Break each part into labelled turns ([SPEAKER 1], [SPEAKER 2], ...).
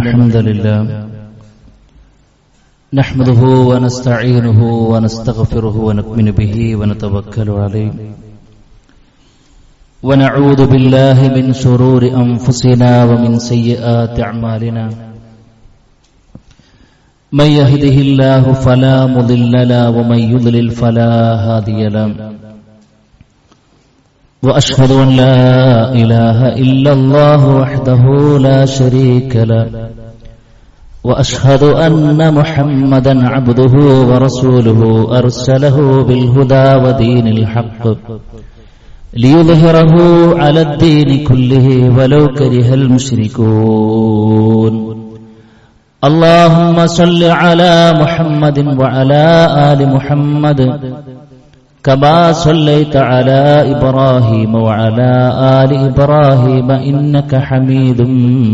[SPEAKER 1] الحمد لله نحمده ونستعينه ونستغفره ونؤمن به ونتوكل عليه ونعوذ بالله من شرور أنفسنا ومن سيئات أعمالنا من يهده الله فلا مضل له ومن يضلل فلا هادي له وأشهد أن لا إله إلا الله وحده لا شريك له وأشهد أن محمدا عبده ورسوله أرسله بالهدى ودين الحق ليظهره على الدين كله ولو كره المشركون اللهم صل على محمد وعلى آل محمد كما صليت على إبراهيم وعلى آل إبراهيم إنك حميد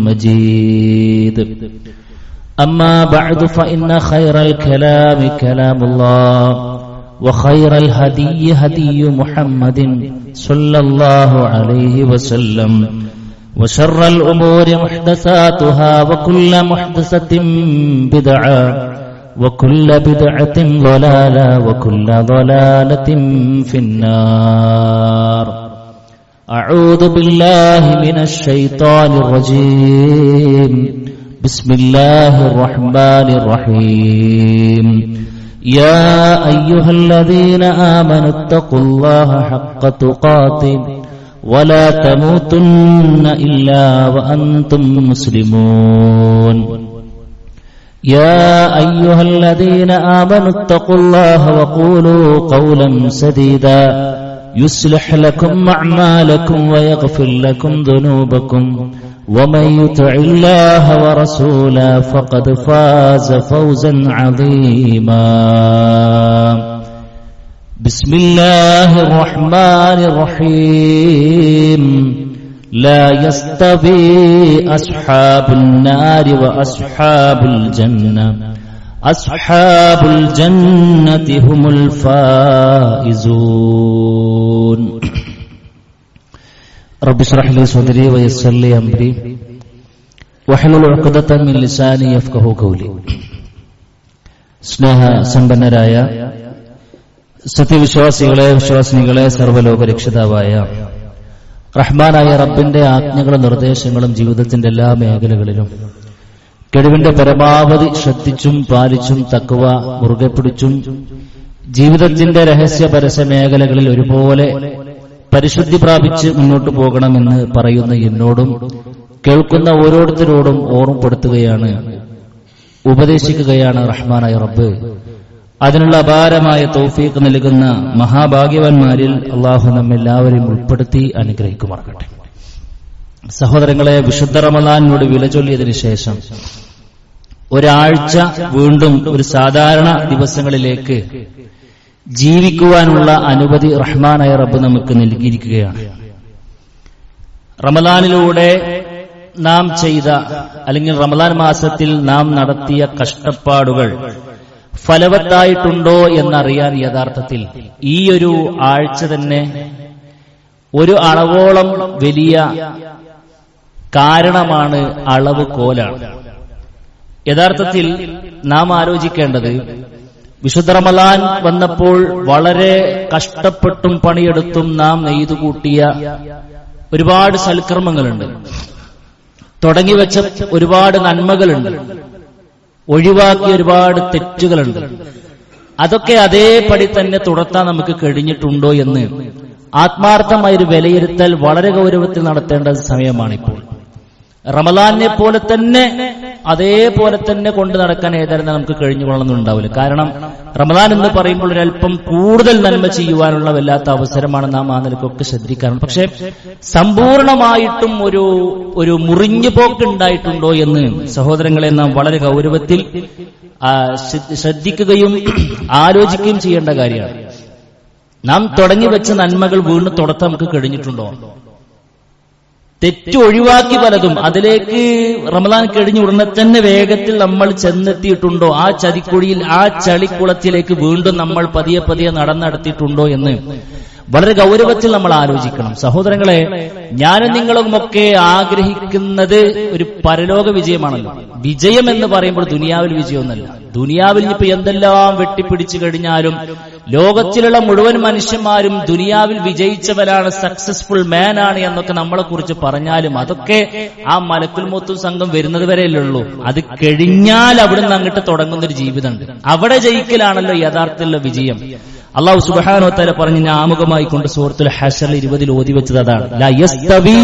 [SPEAKER 1] مجيد أما بعد فإن خير الكلام كلام الله وخير الهدي هدي محمد صلى الله عليه وسلم وشر الأمور محدثاتها وكل محدثة بدعة وكل بدعة ضلالة وكل ضلالة في النار أعوذ بالله من الشيطان الرجيم بسم الله الرحمن الرحيم يا أيها الذين آمنوا اتقوا الله حق تقاته ولا تموتن إلا وأنتم مسلمون يا أيها الذين آمنوا اتقوا الله وقولوا قولا سديدا يصلح لكم أعمالكم ويغفر لكم ذنوبكم ومن يطع الله ورسوله فقد فاز فوزا عظيما بسم الله الرحمن الرحيم لا يستوي أصحاب النار وأصحاب الجنة أصحاب الجنة هم الفائزون رب اشرح لي صدري ويسر لي أمري واحلل عقدة من لساني يفقهوا قولي സ്നേഹ സമ്പന്നരായ സത്യവിശ്വാസികളെ വിശ്വാസിനികളെ സർവ്വലോക രക്ഷിതാവായ റഹ്മാനായ റബ്ബിന്റെ ആജ്ഞകളും നിർദ്ദേശങ്ങളും ജീവിതത്തിന്റെ എല്ലാ മേഖലകളിലും കഴിവിന്റെ പരമാവധി ശ്രദ്ധിച്ചും പാലിച്ചും തഖ്വ മുറുകെ പിടിച്ചും ജീവിതത്തിന്റെ രഹസ്യ പരസ്യ മേഖലകളിൽ ഒരുപോലെ പരിശുദ്ധി പ്രാപിച്ച് മുന്നോട്ടു പോകണമെന്ന് പറയുന്ന എന്നോടും കേൾക്കുന്ന ഓരോരുത്തരോടും ഓർമ്മപ്പെടുത്തുകയാണ്, ഉപദേശിക്കുകയാണ് റഹ്മാനായ റബ്ബ്. അതിനുള്ള അപാരമായ തൗഫീഖ് നൽകുന്ന മഹാഭാഗ്യവാന്മാരിൽ അള്ളാഹു നമ്മെല്ലാവരെയും ഉൾപ്പെടുത്തി അനുഗ്രഹിക്കുമാറാകട്ടെ. സഹോദരങ്ങളെ, വിശുദ്ധ റമളാനിനോട് വില ചൊല്ലിയതിനു ശേഷം ഒരാഴ്ച വീണ്ടും ഒരു സാധാരണ ദിവസങ്ങളിലേക്ക് ജീവിക്കുവാനുള്ള അനുമതി റഹ്മാനായ റബ്ബ് നമുക്ക് നൽകിയിരിക്കുകയാണ്. റമളാനിലൂടെ നാം ചെയ്ത അല്ലെങ്കിൽ റമളാൻ മാസത്തിൽ നാം നടത്തിയ കഷ്ടപ്പാടുകൾ ഫലവത്തായിട്ടുണ്ടോ എന്നറിയാൻ യഥാർത്ഥത്തിൽ ഈ ഒരു ആഴ്ച തന്നെ ഒരു അളവോളം വലിയ കാരണമാണ്, അളവ് കോലാണ്. യഥാർത്ഥത്തിൽ നാം ആലോചിക്കേണ്ടത്, വിശുദ്ധ റമളാൻ വന്നപ്പോൾ വളരെ കഷ്ടപ്പെട്ടും പണിയെടുത്തും നാം നെയ്തുകൂട്ടിയ ഒരുപാട് സൽക്കർമ്മങ്ങളുണ്ട്, തുടങ്ങിവെച്ച ഒരുപാട് നന്മകളുണ്ട്, ഒഴിവാക്കിയ ഒരുപാട് തെറ്റുകളുണ്ട്. അതൊക്കെ അതേപടി തന്നെ തുടർത്താൻ നമുക്ക് കഴിഞ്ഞിട്ടുണ്ടോ എന്ന് ആത്മാർത്ഥമായൊരു വിലയിരുത്തൽ വളരെ ഗൗരവത്തിൽ നടത്തേണ്ട സമയമാണിപ്പോൾ. റമളാനെ പോലെ തന്നെ അതേപോലെ തന്നെ കൊണ്ടു നടക്കാൻ ഏതായാലും നമുക്ക് കഴിഞ്ഞുകൊള്ളണമെന്നുണ്ടാവില്ല. കാരണം റമളാൻ എന്ന് പറയുമ്പോൾ ഒരല്പം കൂടുതൽ നന്മ ചെയ്യുവാനുള്ള വല്ലാത്ത അവസരമാണ്. നാം ആ നിലക്കൊക്കെ ശ്രദ്ധിക്കാറുണ്ട്. പക്ഷെ സമ്പൂർണമായിട്ടും ഒരു മുറിഞ്ഞു പോക്ക് ഉണ്ടായിട്ടുണ്ടോ എന്ന് സഹോദരങ്ങളെ നാം വളരെ ഗൗരവത്തിൽ ശ്രദ്ധിക്കുകയും ആലോചിക്കുകയും ചെയ്യേണ്ട കാര്യമാണ്. നാം തുടങ്ങിവെച്ച നന്മകൾ വീണ്ടും തുടർത്താൻ നമുക്ക് കഴിഞ്ഞിട്ടുണ്ടോ? തെറ്റ് ഒഴിവാക്കി പലതും അതിലേക്ക് റമളാൻ കഴിഞ്ഞ ഉടനെ തന്നെ വേഗത്തിൽ നമ്മൾ ചെന്നെത്തിയിട്ടുണ്ടോ? ആ ചതിക്കുഴിയിൽ, ആ ചളിക്കുളത്തിലേക്ക് വീണ്ടും നമ്മൾ പതിയെ പതിയെ നടന്നെടുത്തിട്ടുണ്ടോ എന്ന് വളരെ ഗൗരവത്തിൽ നമ്മൾ ആലോചിക്കണം. സഹോദരങ്ങളെ, ഞാനും നിങ്ങളുമൊക്കെ ആഗ്രഹിക്കുന്നത് ഒരു പരലോക വിജയമാണല്ലോ. വിജയം എന്ന് പറയുമ്പോൾ ദുനിയാവിൽ വിജയമൊന്നല്ല. ദുനിയാവിൽ ഇപ്പൊ എന്തെല്ലാം വെട്ടിപ്പിടിച്ചു കഴിഞ്ഞാലും ലോകത്തിലുള്ള മുഴുവൻ മനുഷ്യന്മാരും ദുനിയാവിൽ വിജയിച്ചവരാണ്, സക്സസ്ഫുൾ മാൻ ആണ് എന്നൊക്കെ നമ്മളെ കുറിച്ച് പറഞ്ഞാലും അതൊക്കെ ആ മലക്കുൽ മൗത്ത് സംഘം വരുന്നത് വരെയല്ലേ ഉള്ളൂ. അത് കഴിഞ്ഞാൽ അവിടുന്ന് അങ്ങോട്ട് തുടങ്ങുന്നൊരു ജീവിതമുണ്ട്. അവിടെ ജയിക്കലാണല്ലോ യഥാർത്ഥത്തിലുള്ള വിജയം. അല്ലാഹു സുബ്ഹാനഹു വ തആല പറഞ്ഞ ആമുഖമായി കൊണ്ട് സൂറത്തുൽ ഹശറിൽ 20 ഓതി വെച്ചത് അതാണ്. ലാ യസ്തവി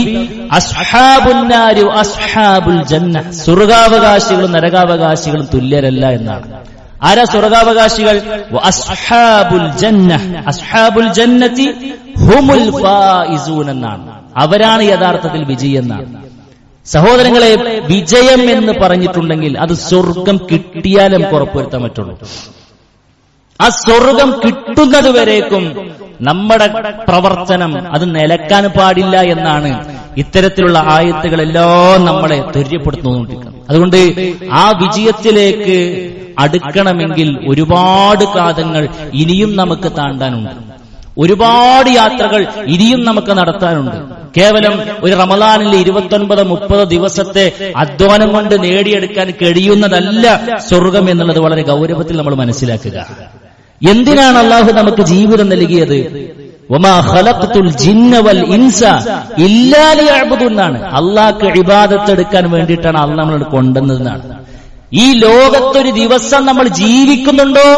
[SPEAKER 1] അസ്ഹാബുൻ നാരി അസ്ഹാബുൽ ജന്ന. സ്വർഗ്ഗാവകാശികളും നരകാവകാശികളും തുല്യരല്ല എന്നാണ്. ആരാ സ്വർഗ്ഗാവകാശികൾ? അസ്ഹാബുൽ ജന്ന, അസ്ഹാബുൽ ജന്നതി ഹുമുൽ ഫായിസൂൻ എന്നാണ്. അവരാണ് യഥാർത്ഥത്തിൽ വിജയി എന്നാണ്. സഹോദരങ്ങളെ, വിജയം എന്ന് പറഞ്ഞിട്ടുണ്ടെങ്കിൽ അത് സ്വർഗം കിട്ടിയാലേ നമുക്ക് ഉറപ്പുവരുത്താൻ പറ്റുള്ളൂ. ആ സ്വർഗം കിട്ടുന്നത് വരേക്കും നമ്മുടെ പ്രവർത്തനം അത് നിലക്കാൻ പാടില്ല എന്നാണ് ഇത്തരത്തിലുള്ള ആയത്തുകളെല്ലാം നമ്മളെ ത്വര്യപ്പെടുത്തുന്നുകൊണ്ടിരിക്കുന്നത്. അതുകൊണ്ട് ആ വിജയത്തിലേക്ക് അടുക്കണമെങ്കിൽ ഒരുപാട് കാതങ്ങൾ ഇനിയും നമുക്ക് താണ്ടാനുണ്ട്, ഒരുപാട് യാത്രകൾ ഇനിയും നമുക്ക് നടത്താനുണ്ട്. കേവലം ഒരു റമദാനിൽ 29-30 ദിവസത്തെ അധ്വാനം കൊണ്ട് നേടിയെടുക്കാൻ കഴിയുന്നതല്ല സ്വർഗം എന്നുള്ളത് വളരെ ഗൗരവത്തിൽ നമ്മൾ മനസ്സിലാക്കുക. എന്തിനാണ് അള്ളാഹു നമുക്ക് ജീവിതം നൽകിയത്? വമാ ഖലഖ്തുൽ ജിന്ന വൽ ഇൻസ ഇല്ലാ ലിയഅ്ബുദൂൻ എന്നാണ്. അള്ളാഹ്ക്ക് ഇബാദത്ത് എടുക്കാൻ വേണ്ടിയിട്ടാണ് അള്ളാഹ് നമ്മളെ കൊണ്ടുവന്നതെന്നാണ്. ഈ ലോകത്തൊരു ദിവസം നമ്മൾ ജീവിക്കുന്നുണ്ടോ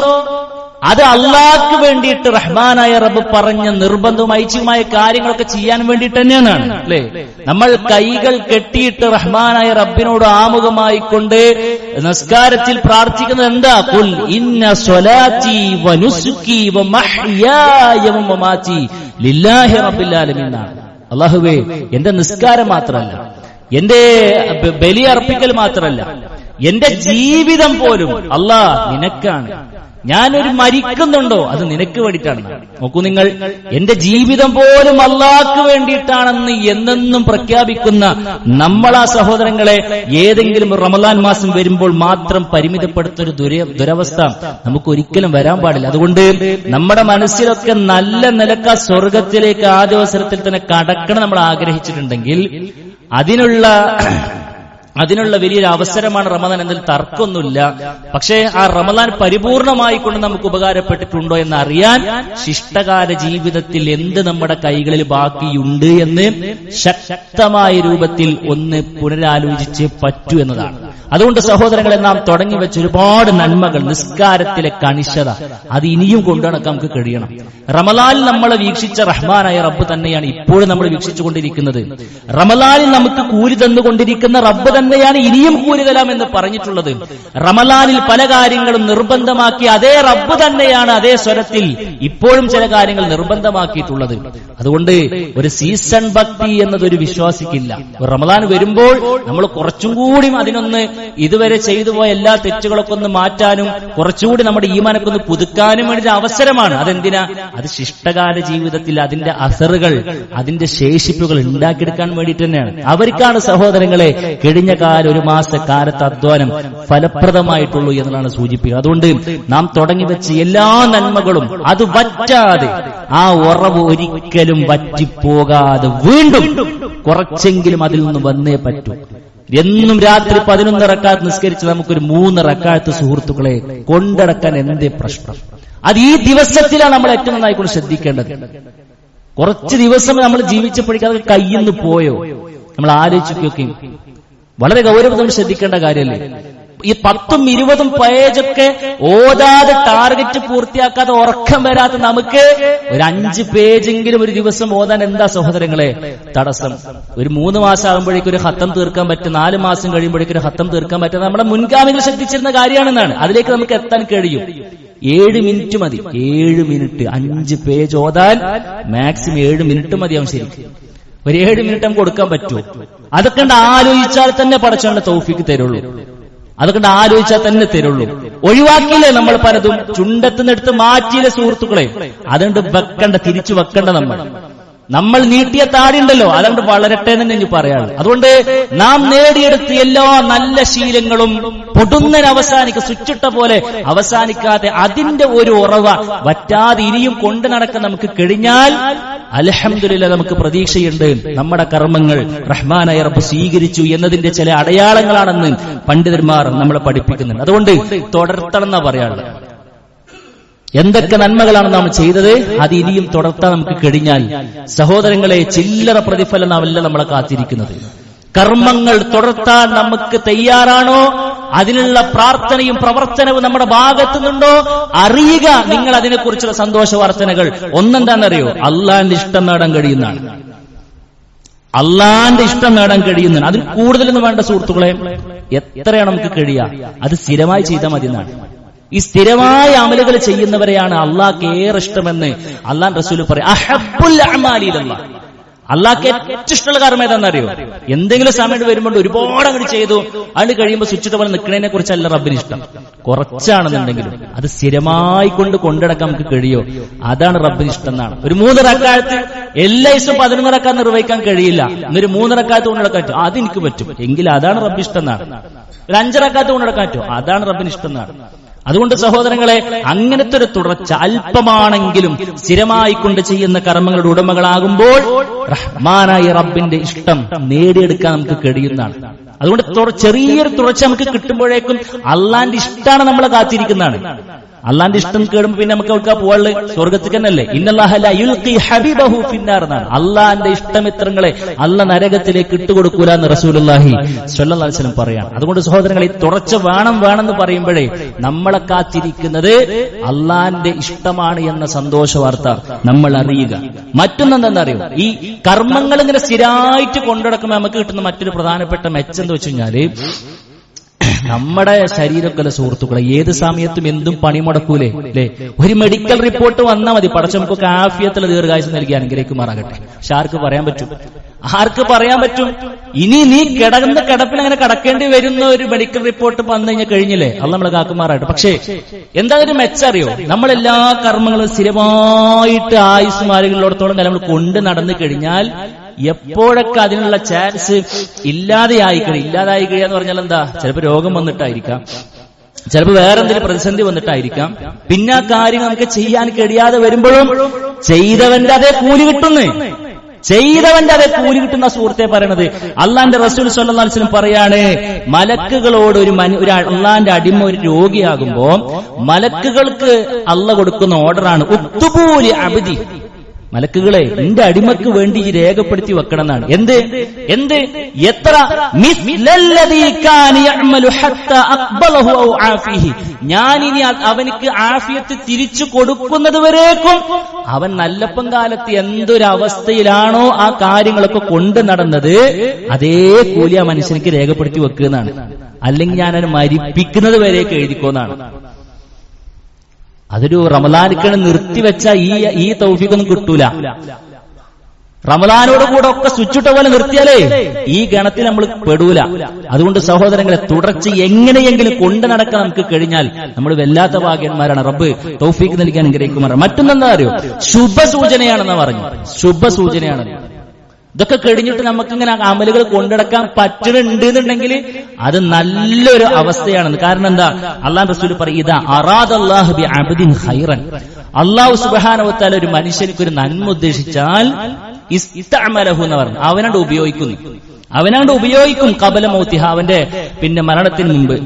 [SPEAKER 1] അത് അള്ളാഹ്ക്ക് വേണ്ടിയിട്ട് റഹ്മാനായ റബ്ബ് പറഞ്ഞ നിർബന്ധവും ഐച്ഛികമായ കാര്യങ്ങളൊക്കെ ചെയ്യാൻ വേണ്ടിയിട്ട് തന്നെയാണ്, അല്ലേ? നമ്മൾ കൈകൾ കെട്ടിയിട്ട് റഹ്മാനായ റബ്ബിനോട് ആമുഖമായി കൊണ്ട് നിസ്കാരത്തിൽ പ്രാർത്ഥിക്കുന്നത് എന്താ? ഖുൽ ഇന്ന സ്വലാത്തി വനുസുക്കി വമഹ്യായ വമമാതി ലില്ലാഹി റബ്ബിൽ ആലമീൻ. അല്ലാഹുവേ, എന്റെ നിസ്കാരം മാത്രമല്ല, എന്റെ ബലി അർപ്പിക്കൽ മാത്രമല്ല, എന്റെ ജീവിതം പോലും അല്ലാഹ് നിനക്കാണ്. ഞാനൊരു മരിക്കുന്നുണ്ടോ അത് നിനക്ക് വേണ്ടിയിട്ടാണ്. നോക്കൂ നിങ്ങൾ, എന്റെ ജീവിതം പോലും അള്ളാഹ്ക്ക് വേണ്ടിയിട്ടാണെന്ന് എന്നെന്നും പ്രഖ്യാപിക്കുന്ന നമ്മളാ സഹോദരങ്ങളെ ഏതെങ്കിലും റമദാൻ മാസം വരുമ്പോൾ മാത്രം പരിമിതപ്പെടുത്തൊരു ദുരവസ്ഥ നമുക്ക് ഒരിക്കലും വരാൻ പാടില്ല. അതുകൊണ്ട് നമ്മുടെ മനസ്സിലൊക്കെ നല്ല നിലക്ക സ്വർഗത്തിലേക്ക് ആദ്യ അവസരത്തിൽ തന്നെ കടക്കണം നമ്മൾ ആഗ്രഹിച്ചിട്ടുണ്ടെങ്കിൽ അതിനുള്ള വലിയൊരു അവസരമാണ് റമദാൻ എന്നതിൽ തർക്കമൊന്നുമില്ല. പക്ഷേ ആ റമദാൻ പരിപൂർണമായി കൊണ്ട് നമുക്ക് ഉപകാരപ്പെട്ടിട്ടുണ്ടോ എന്ന് അറിയാൻ ശിഷ്ടകാല ജീവിതത്തിൽ എന്ത് നമ്മുടെ കൈകളിൽ ബാക്കിയുണ്ട് എന്ന് ശക്തമായ രൂപത്തിൽ ഒന്ന് പുനരാലോചിച്ച് പറ്റൂ എന്നതാണ്. അതുകൊണ്ട് സഹോദരങ്ങളെ, നാം തുടങ്ങി വെച്ച ഒരുപാട് നന്മകൾ, നിസ്കാരത്തിലെ കണിശത, അത് ഇനിയും കൊണ്ടുനടക്കാൻ നമുക്ക് കഴിയണം. റമദാനിൽ നമ്മളെ വീക്ഷിച്ച റഹ്മാനായ റബ്ബ് തന്നെയാണ് ഇപ്പോഴും നമ്മൾ വീക്ഷിച്ചുകൊണ്ടിരിക്കുന്നത്. റമദാനിൽ നമുക്ക് കൂലി തന്നുകൊണ്ടിരിക്കുന്ന റബ്ബ് തന്നെയാണ് ഇനിയും കൂലി തരാമെന്ന് പറഞ്ഞിട്ടുള്ളത്. റമദാനിൽ പല കാര്യങ്ങളും നിർബന്ധമാക്കി അതേ റബ്ബ് തന്നെയാണ് അതേ സ്വരത്തിൽ ഇപ്പോഴും ചില കാര്യങ്ങൾ നിർബന്ധമാക്കിയിട്ടുള്ളത്. അതുകൊണ്ട് ഒരു സീസൺ ഭക്തി എന്നതൊരു വിശ്വാസിക്കില്ല. റമദാൻ വരുമ്പോൾ നമ്മൾ കുറച്ചും കൂടി അതിനൊന്ന് ഇതുവരെ ചെയ്തു പോയ എല്ലാ തെറ്റുകളൊക്കെ ഒന്ന് മാറ്റാനും കുറച്ചുകൂടി നമ്മുടെ ഈമാനൊക്കെ ഒന്ന് പുതുക്കാനും വേണ്ടി അവസരമാണ്. അതെന്തിനാ? അത് ശിഷ്ടകാല ജീവിതത്തിൽ അതിന്റെ അസറുകൾ, അതിന്റെ ശേഷിപ്പുകൾ ഉണ്ടാക്കിയെടുക്കാൻ വേണ്ടിയിട്ട് തന്നെയാണ്. അവർക്കാണ് സഹോദരങ്ങളെ കഴിഞ്ഞ കാല ഒരു മാസക്കാലത്ത് അധ്വാനം ഫലപ്രദമായിട്ടുള്ളൂ എന്നുള്ളതാണ് സൂചിപ്പിക്കുക. അതുകൊണ്ട് നാം തുടങ്ങി വെച്ച എല്ലാ നന്മകളും അത് വറ്റാതെ, ആ ഉറവ് ഒരിക്കലും വറ്റിപ്പോകാതെ വീണ്ടും കുറച്ചെങ്കിലും അതിൽ നിന്ന് വന്നേ പറ്റൂ. എന്നും രാത്രി 11 റക്അത്ത് നിസ്കരിച്ച് നമുക്കൊരു 3 റക്അത്ത് സുഹൃത്തുക്കളെ കൊണ്ടടക്കാൻ എന്തേ പ്രശ്നം? അത് ഈ ദിവസത്തിലാണ് നമ്മൾ ഏറ്റവും നന്നായിക്കൊണ്ട് ശ്രദ്ധിക്കേണ്ടത്. കുറച്ച് ദിവസം നമ്മൾ ജീവിച്ചപ്പോഴേക്കും കയ്യിൽ നിന്ന് പോയോ? നമ്മൾ ആലോചിക്കുകയൊക്കെ വളരെ ഗൗരവത്തോടെ ശ്രദ്ധിക്കേണ്ട കാര്യമല്ലേ? ഈ 10ഉം 20ഉം പേജൊക്കെ ഓതാതെ ടാർഗറ്റ് പൂർത്തിയാക്കാതെ ഉറക്കം വരാത്ത നമുക്ക് ഒരു 5 പേജെങ്കിലും ഒരു ദിവസം ഓതാൻ എന്താ സഹോദരങ്ങളെ തടസ്സം? ഒരു 3 മാസം ആകുമ്പോഴേക്കും ഒരു ഖത്തം തീർക്കാൻ പറ്റും, 4 മാസം കഴിയുമ്പോഴേക്കും ഒരു ഖത്തം തീർക്കാൻ പറ്റും. നമ്മുടെ മുൻഗാമികൾ ശ്രദ്ധിച്ചിരുന്ന കാര്യമാണെന്നാണ്. അതിലേക്ക് നമുക്ക് എത്താൻ കഴിയും. 7 മിനിറ്റ് മതി. 7 മിനിറ്റ് 5 പേജ് ഓതാൻ മാക്സിമം 7 മിനിറ്റ് മതിയാവും. ശരിക്കും ഒരു 7 മിനിറ്റ് നമുക്ക് കൊടുക്കാൻ പറ്റുമോ? അതൊക്കെ ആലോചിച്ചാൽ തന്നെ പടച്ചവന്റെ തൗഫീക്ക് തരുള്ളൂ. അതൊക്കെ ആലോചിച്ചാൽ തന്നെ തരുള്ളൂ. ഒഴിവാക്കിയില്ലേ നമ്മൾ പലതും? ചുണ്ടത്തുനിന്നെടുത്ത് മാറ്റിയില്ലേ സുഹൃത്തുക്കളെ? അതുകൊണ്ട് വെക്കണ്ട, തിരിച്ചു വെക്കണ്ട. നമ്മൾ നമ്മൾ നീട്ടിയ താടിയുണ്ടല്ലോ അതുകൊണ്ട് വളരട്ടെ എന്ന് ഞാൻ പറയാറുള്ളൂ. അതുകൊണ്ട് നാം നേടിയെടുത്ത എല്ലാ നല്ല ശീലങ്ങളും പൊടുന്നൻ അവസാനിക്കുക, സ്വിച്ചിട്ട പോലെ അവസാനിക്കാതെ അതിന്റെ ഒരു ഉറവ വറ്റാതെ ഇനിയും കൊണ്ടു നടക്കാൻ നമുക്ക് കഴിഞ്ഞാൽ അൽഹംദുലില്ലാഹ് നമുക്ക് പ്രതീക്ഷയുണ്ട്. നമ്മുടെ കർമ്മങ്ങൾ റഹ്മാനായ റബ്ബ് സ്വീകരിച്ചു എന്നതിന്റെ ചില അടയാളങ്ങളാണെന്ന് പണ്ഡിതന്മാർ നമ്മളെ പഠിപ്പിക്കുന്നുണ്ട്. അതുകൊണ്ട് തുടർത്തണം എന്നാ പറയാറുള്ളത്. എന്തൊക്കെ നന്മകളാണ് നാം ചെയ്തത് അത് ഇനിയും തുടർത്താൻ നമുക്ക് കഴിഞ്ഞാൽ സഹോദരങ്ങളെ ചില്ലറ പ്രതിഫലം നാമല്ല നമ്മളെ കാത്തിരിക്കുന്നത്. കർമ്മങ്ങൾ തുടർത്താൻ നമുക്ക് തയ്യാറാണോ, അതിനുള്ള പ്രാർത്ഥനയും പ്രവർത്തനവും നമ്മുടെ ഭാഗത്തുനിന്നുണ്ടോ അറിയുക. നിങ്ങൾ അതിനെക്കുറിച്ചുള്ള സന്തോഷ വാർത്തനകൾ ഒന്നെന്താണെന്നറിയോ, അള്ളാന്റെ ഇഷ്ടം നേടാൻ കഴിയുന്നതാണ്. അള്ളാന്റെ ഇഷ്ടം നേടാൻ കഴിയുന്നതാണ്. അതിൽ കൂടുതലൊന്നും വേണ്ട സുഹൃത്തുക്കളെ. എത്രയാണ് നമുക്ക് കഴിയുക അത് സ്ഥിരമായി ചെയ്താൽ മതി എന്നാണ്. ഈ സ്ഥിരമായ അമലുകൾ ചെയ്യുന്നവരെയാണ് അള്ളാഹ്ക്ക് ഏറെ ഇഷ്ടമെന്ന് അള്ളാഹ് റസൂൽ പറയും. അഹബ്ബുൽ അഅമാലി ഇലല്ലാഹ്, അള്ളാഹ്ക്ക് ഏറ്റവും ഇഷ്ടമുള്ള കർമ്മം ഏതാണെന്നറിയോ? എന്തെങ്കിലും സമയം വരുമ്പോൾ ഒരുപാട് അങ്ങോട്ട് ചെയ്തു അത് കഴിയുമ്പോൾ സ്വിച്ചിട്ട് പോലെ നിൽക്കുന്നതിനെ കുറിച്ചല്ല റബ്ബിന് ഇഷ്ടം. കുറച്ചാണെന്നുണ്ടെങ്കിലും അത് സ്ഥിരമായി കൊണ്ടുനടക്കാൻ നമുക്ക് കഴിയോ, അതാണ് റബ്ബിന് ഇഷ്ടം എന്നാണ്. ഒരു 3 റക്അത്ത് എല്ലാ ദിവസവും 11 റക്അത്ത് നിർവഹിക്കാൻ കഴിയില്ല, എന്നൊരു 3 റക്അത്ത് കൊണ്ടുനടക്കാൻ പറ്റും, അതെനിക്ക് പറ്റും എങ്കിൽ അതാണ് റബ്ബിന് ഇഷ്ടം എന്നാണ്. ഒരു 5 റക്അത്ത് കൊണ്ടുനടക്കാൻ പറ്റും, അതാണ് റബ്ബിന് ഇഷ്ടം എന്നാണ്. അതുകൊണ്ട് സഹോദരങ്ങളെ, അങ്ങനത്തെ ഒരു തുടർച്ച അല്പമാണെങ്കിലും സ്ഥിരമായി കൊണ്ട് ചെയ്യുന്ന കർമ്മങ്ങളുടെ ഉടമകളാകുമ്പോൾ റഹ്മാനായ റബ്ബിന്റെ ഇഷ്ടം നേടിയെടുക്കാൻ നമുക്ക് കഴിയുന്നതാണ്. അതുകൊണ്ട് ചെറിയൊരു തുടർച്ച നമുക്ക് കിട്ടുമ്പോഴേക്കും അള്ളാന്റെ ഇഷ്ടമാണ് നമ്മളെ കാത്തിരിക്കുന്നതാണ്. അള്ളാന്റെ ഇഷ്ടം കേടുമ്പോ പിന്നെ നമുക്ക് എവിടുക്കാ പോവാള്? സ്വർഗത്തിൽ തന്നെയല്ലേ. ഇന്നല്ലാഹ ലാ യുൽഖി ഹബീബഹു ഫിന്നാർ എന്നാണ്. അള്ളാന്റെ ഇഷ്ടമിത്രങ്ങളെ അള്ള നരകത്തിലേക്ക് ഇട്ടുകൊടുക്കൂല എന്ന് റസൂലുള്ളാഹി സ്വല്ലല്ലാഹു അലൈഹി വസല്ലം പറയാണ്. അതുകൊണ്ട് സഹോദരങ്ങളെ, ഈ തുടർച്ച വേണമെന്ന് പറയുമ്പോഴേ നമ്മളെ കാത്തിരിക്കുന്നത് അള്ളാന്റെ ഇഷ്ടമാണ് എന്ന സന്തോഷ വാർത്ത നമ്മൾ അറിയുക. മറ്റൊന്നെന്താണെന്നറിയോ, ഈ കർമ്മങ്ങൾ ഇങ്ങനെ സ്ഥിരമായിട്ട് കൊണ്ടുനടക്കുമ്പോൾ നമുക്ക് കിട്ടുന്ന മറ്റൊരു പ്രധാനപ്പെട്ട മെച്ചെന്ന് വെച്ച് കഴിഞ്ഞാല് നമ്മുടെ ശരീരമൊക്കെ സുഹൃത്തുക്കളെ ഏത് സമയത്തും എന്തും പണിമുടക്കൂലേ അല്ലെ? ഒരു മെഡിക്കൽ റിപ്പോർട്ട് വന്നാൽ മതി, പടച്ച നമുക്കൊക്കെ ആഫിയത്തുള്ള ദീർഘായുസ് നൽകി അനുഗ്രഹിക്കുമാറാകട്ടെ. പക്ഷെ ആർക്ക് പറയാൻ പറ്റും? ഇനി നീ കിടപ്പിൽ അങ്ങനെ കിടക്കേണ്ടി വരുന്ന ഒരു മെഡിക്കൽ റിപ്പോർട്ട് വന്നു കഴിഞ്ഞാൽ കഴിഞ്ഞില്ലേ, അത് നമ്മളെ കാക്കുമാറാകട്ടെ. പക്ഷേ എന്താ ഒരു മെച്ചറിയോ, നമ്മളെല്ലാ കർമ്മങ്ങളും സ്ഥിരമായിട്ട് ആയുസ് മാർഗങ്ങളിടത്തോളം കാലം നമ്മൾ കൊണ്ട് നടന്നു കഴിഞ്ഞാൽ എപ്പോഴൊക്കെ അതിനുള്ള ചാൻസ് ഇല്ലാതെയായി കഴിയാന്ന് പറഞ്ഞാൽ എന്താ, ചിലപ്പോൾ രോഗം വന്നിട്ടായിരിക്കാം, ചിലപ്പോൾ വേറെ എന്തെങ്കിലും പ്രതിസന്ധി വന്നിട്ടായിരിക്കാം. പിന്നെ ആ കാര്യം നമുക്ക് ചെയ്യാൻ കഴിയാതെ വരുമ്പോഴും ചെയ്തവന്റെ അതേ കൂലി കിട്ടുന്ന സുഹൃത്തെ പറയണത് അള്ളാന്റെ റസൂൽ സ്വല്ലല്ലാഹു അലൈഹി വസല്ലം പറയാണ്, മലക്കുകളോട് ഒരു അള്ളാന്റെ അടിമ ഒരു രോഗിയാകുമ്പോ മലക്കുകൾക്ക് അള്ളാഹ് കൊടുക്കുന്ന ഓർഡറാണ്, ഉത്തുബൂലി അബ്ദി, മലക്കുകളെ എന്റെ അടിമക്ക് വേണ്ടി രേഖപ്പെടുത്തി വെക്കണം എന്നാണ്. എന്ത് എത്ര ഞാനിനി അവനിക്ക് ആഫിയത്ത് തിരിച്ചു കൊടുക്കുന്നത് വരേക്കും അവൻ നല്ലപ്പം കാലത്ത് എന്തൊരവസ്ഥയിലാണോ ആ കാര്യങ്ങളൊക്കെ കൊണ്ട് നടന്നത് അതേ കൂലി ആ മനുഷ്യനിക്ക് രേഖപ്പെടുത്തി വെക്കുന്നതാണ്. അല്ലെങ്കിൽ ഞാനത് മരിപ്പിക്കുന്നത് വരെയൊക്കെ എഴുതിക്കോന്നാണ്. അതൊരു റമദാനിക്കാണ് നിർത്തിവെച്ച ഈ തൗഫീഖൊന്നും കിട്ടൂല. റമദാനോട് കൂടെ ഒക്കെ സ്വിച്ചിട്ട പോലെ നിർത്തിയാലേ ഈ ഗണത്തിൽ നമ്മൾ പെടൂല. അതുകൊണ്ട് സഹോദരങ്ങളെ, തുടർച്ച എങ്ങനെയെങ്കിലും കൊണ്ടു നടക്കാൻ നമുക്ക് കഴിഞ്ഞാൽ നമ്മൾ വല്ലാത്ത ഭാഗ്യന്മാരാണ്. റബ്ബ് തൗഫീഖ് നൽകാൻ അനുഗ്രഹിക്കുമാറാണ്. മറ്റൊന്നെന്താ അറിയോ, ശുഭസൂചനയാണെന്ന് പറഞ്ഞു. ശുഭസൂചനയാണ്. ഇതൊക്കെ കഴിഞ്ഞിട്ട് നമുക്കിങ്ങനെ അമലുകൾ കൊണ്ടുനടക്കാൻ പറ്റുന്നുണ്ട് എന്നുണ്ടെങ്കിൽ അത് നല്ലൊരു അവസ്ഥയാണെന്ന്. കാരണം എന്താ, അള്ളാഹു റസൂൽ പറയും, ഇദാ അറാദല്ലാഹു ബി അബ്ദിൻ ഖൈറൻ, അള്ളാഹു സുബ്ഹാനഹു വ തആല ഒരു മനുഷ്യനിക്ക് ഒരു നന്മ ഉദ്ദേശിച്ചാൽ ഇസ്തഅമലഹു എന്ന് പറഞ്ഞു, അവനോട് ഉപയോഗിക്കും ഖബല മൗതിഹ, അവന്റെ പിന്നെ മരണത്തിന് മുമ്പ്.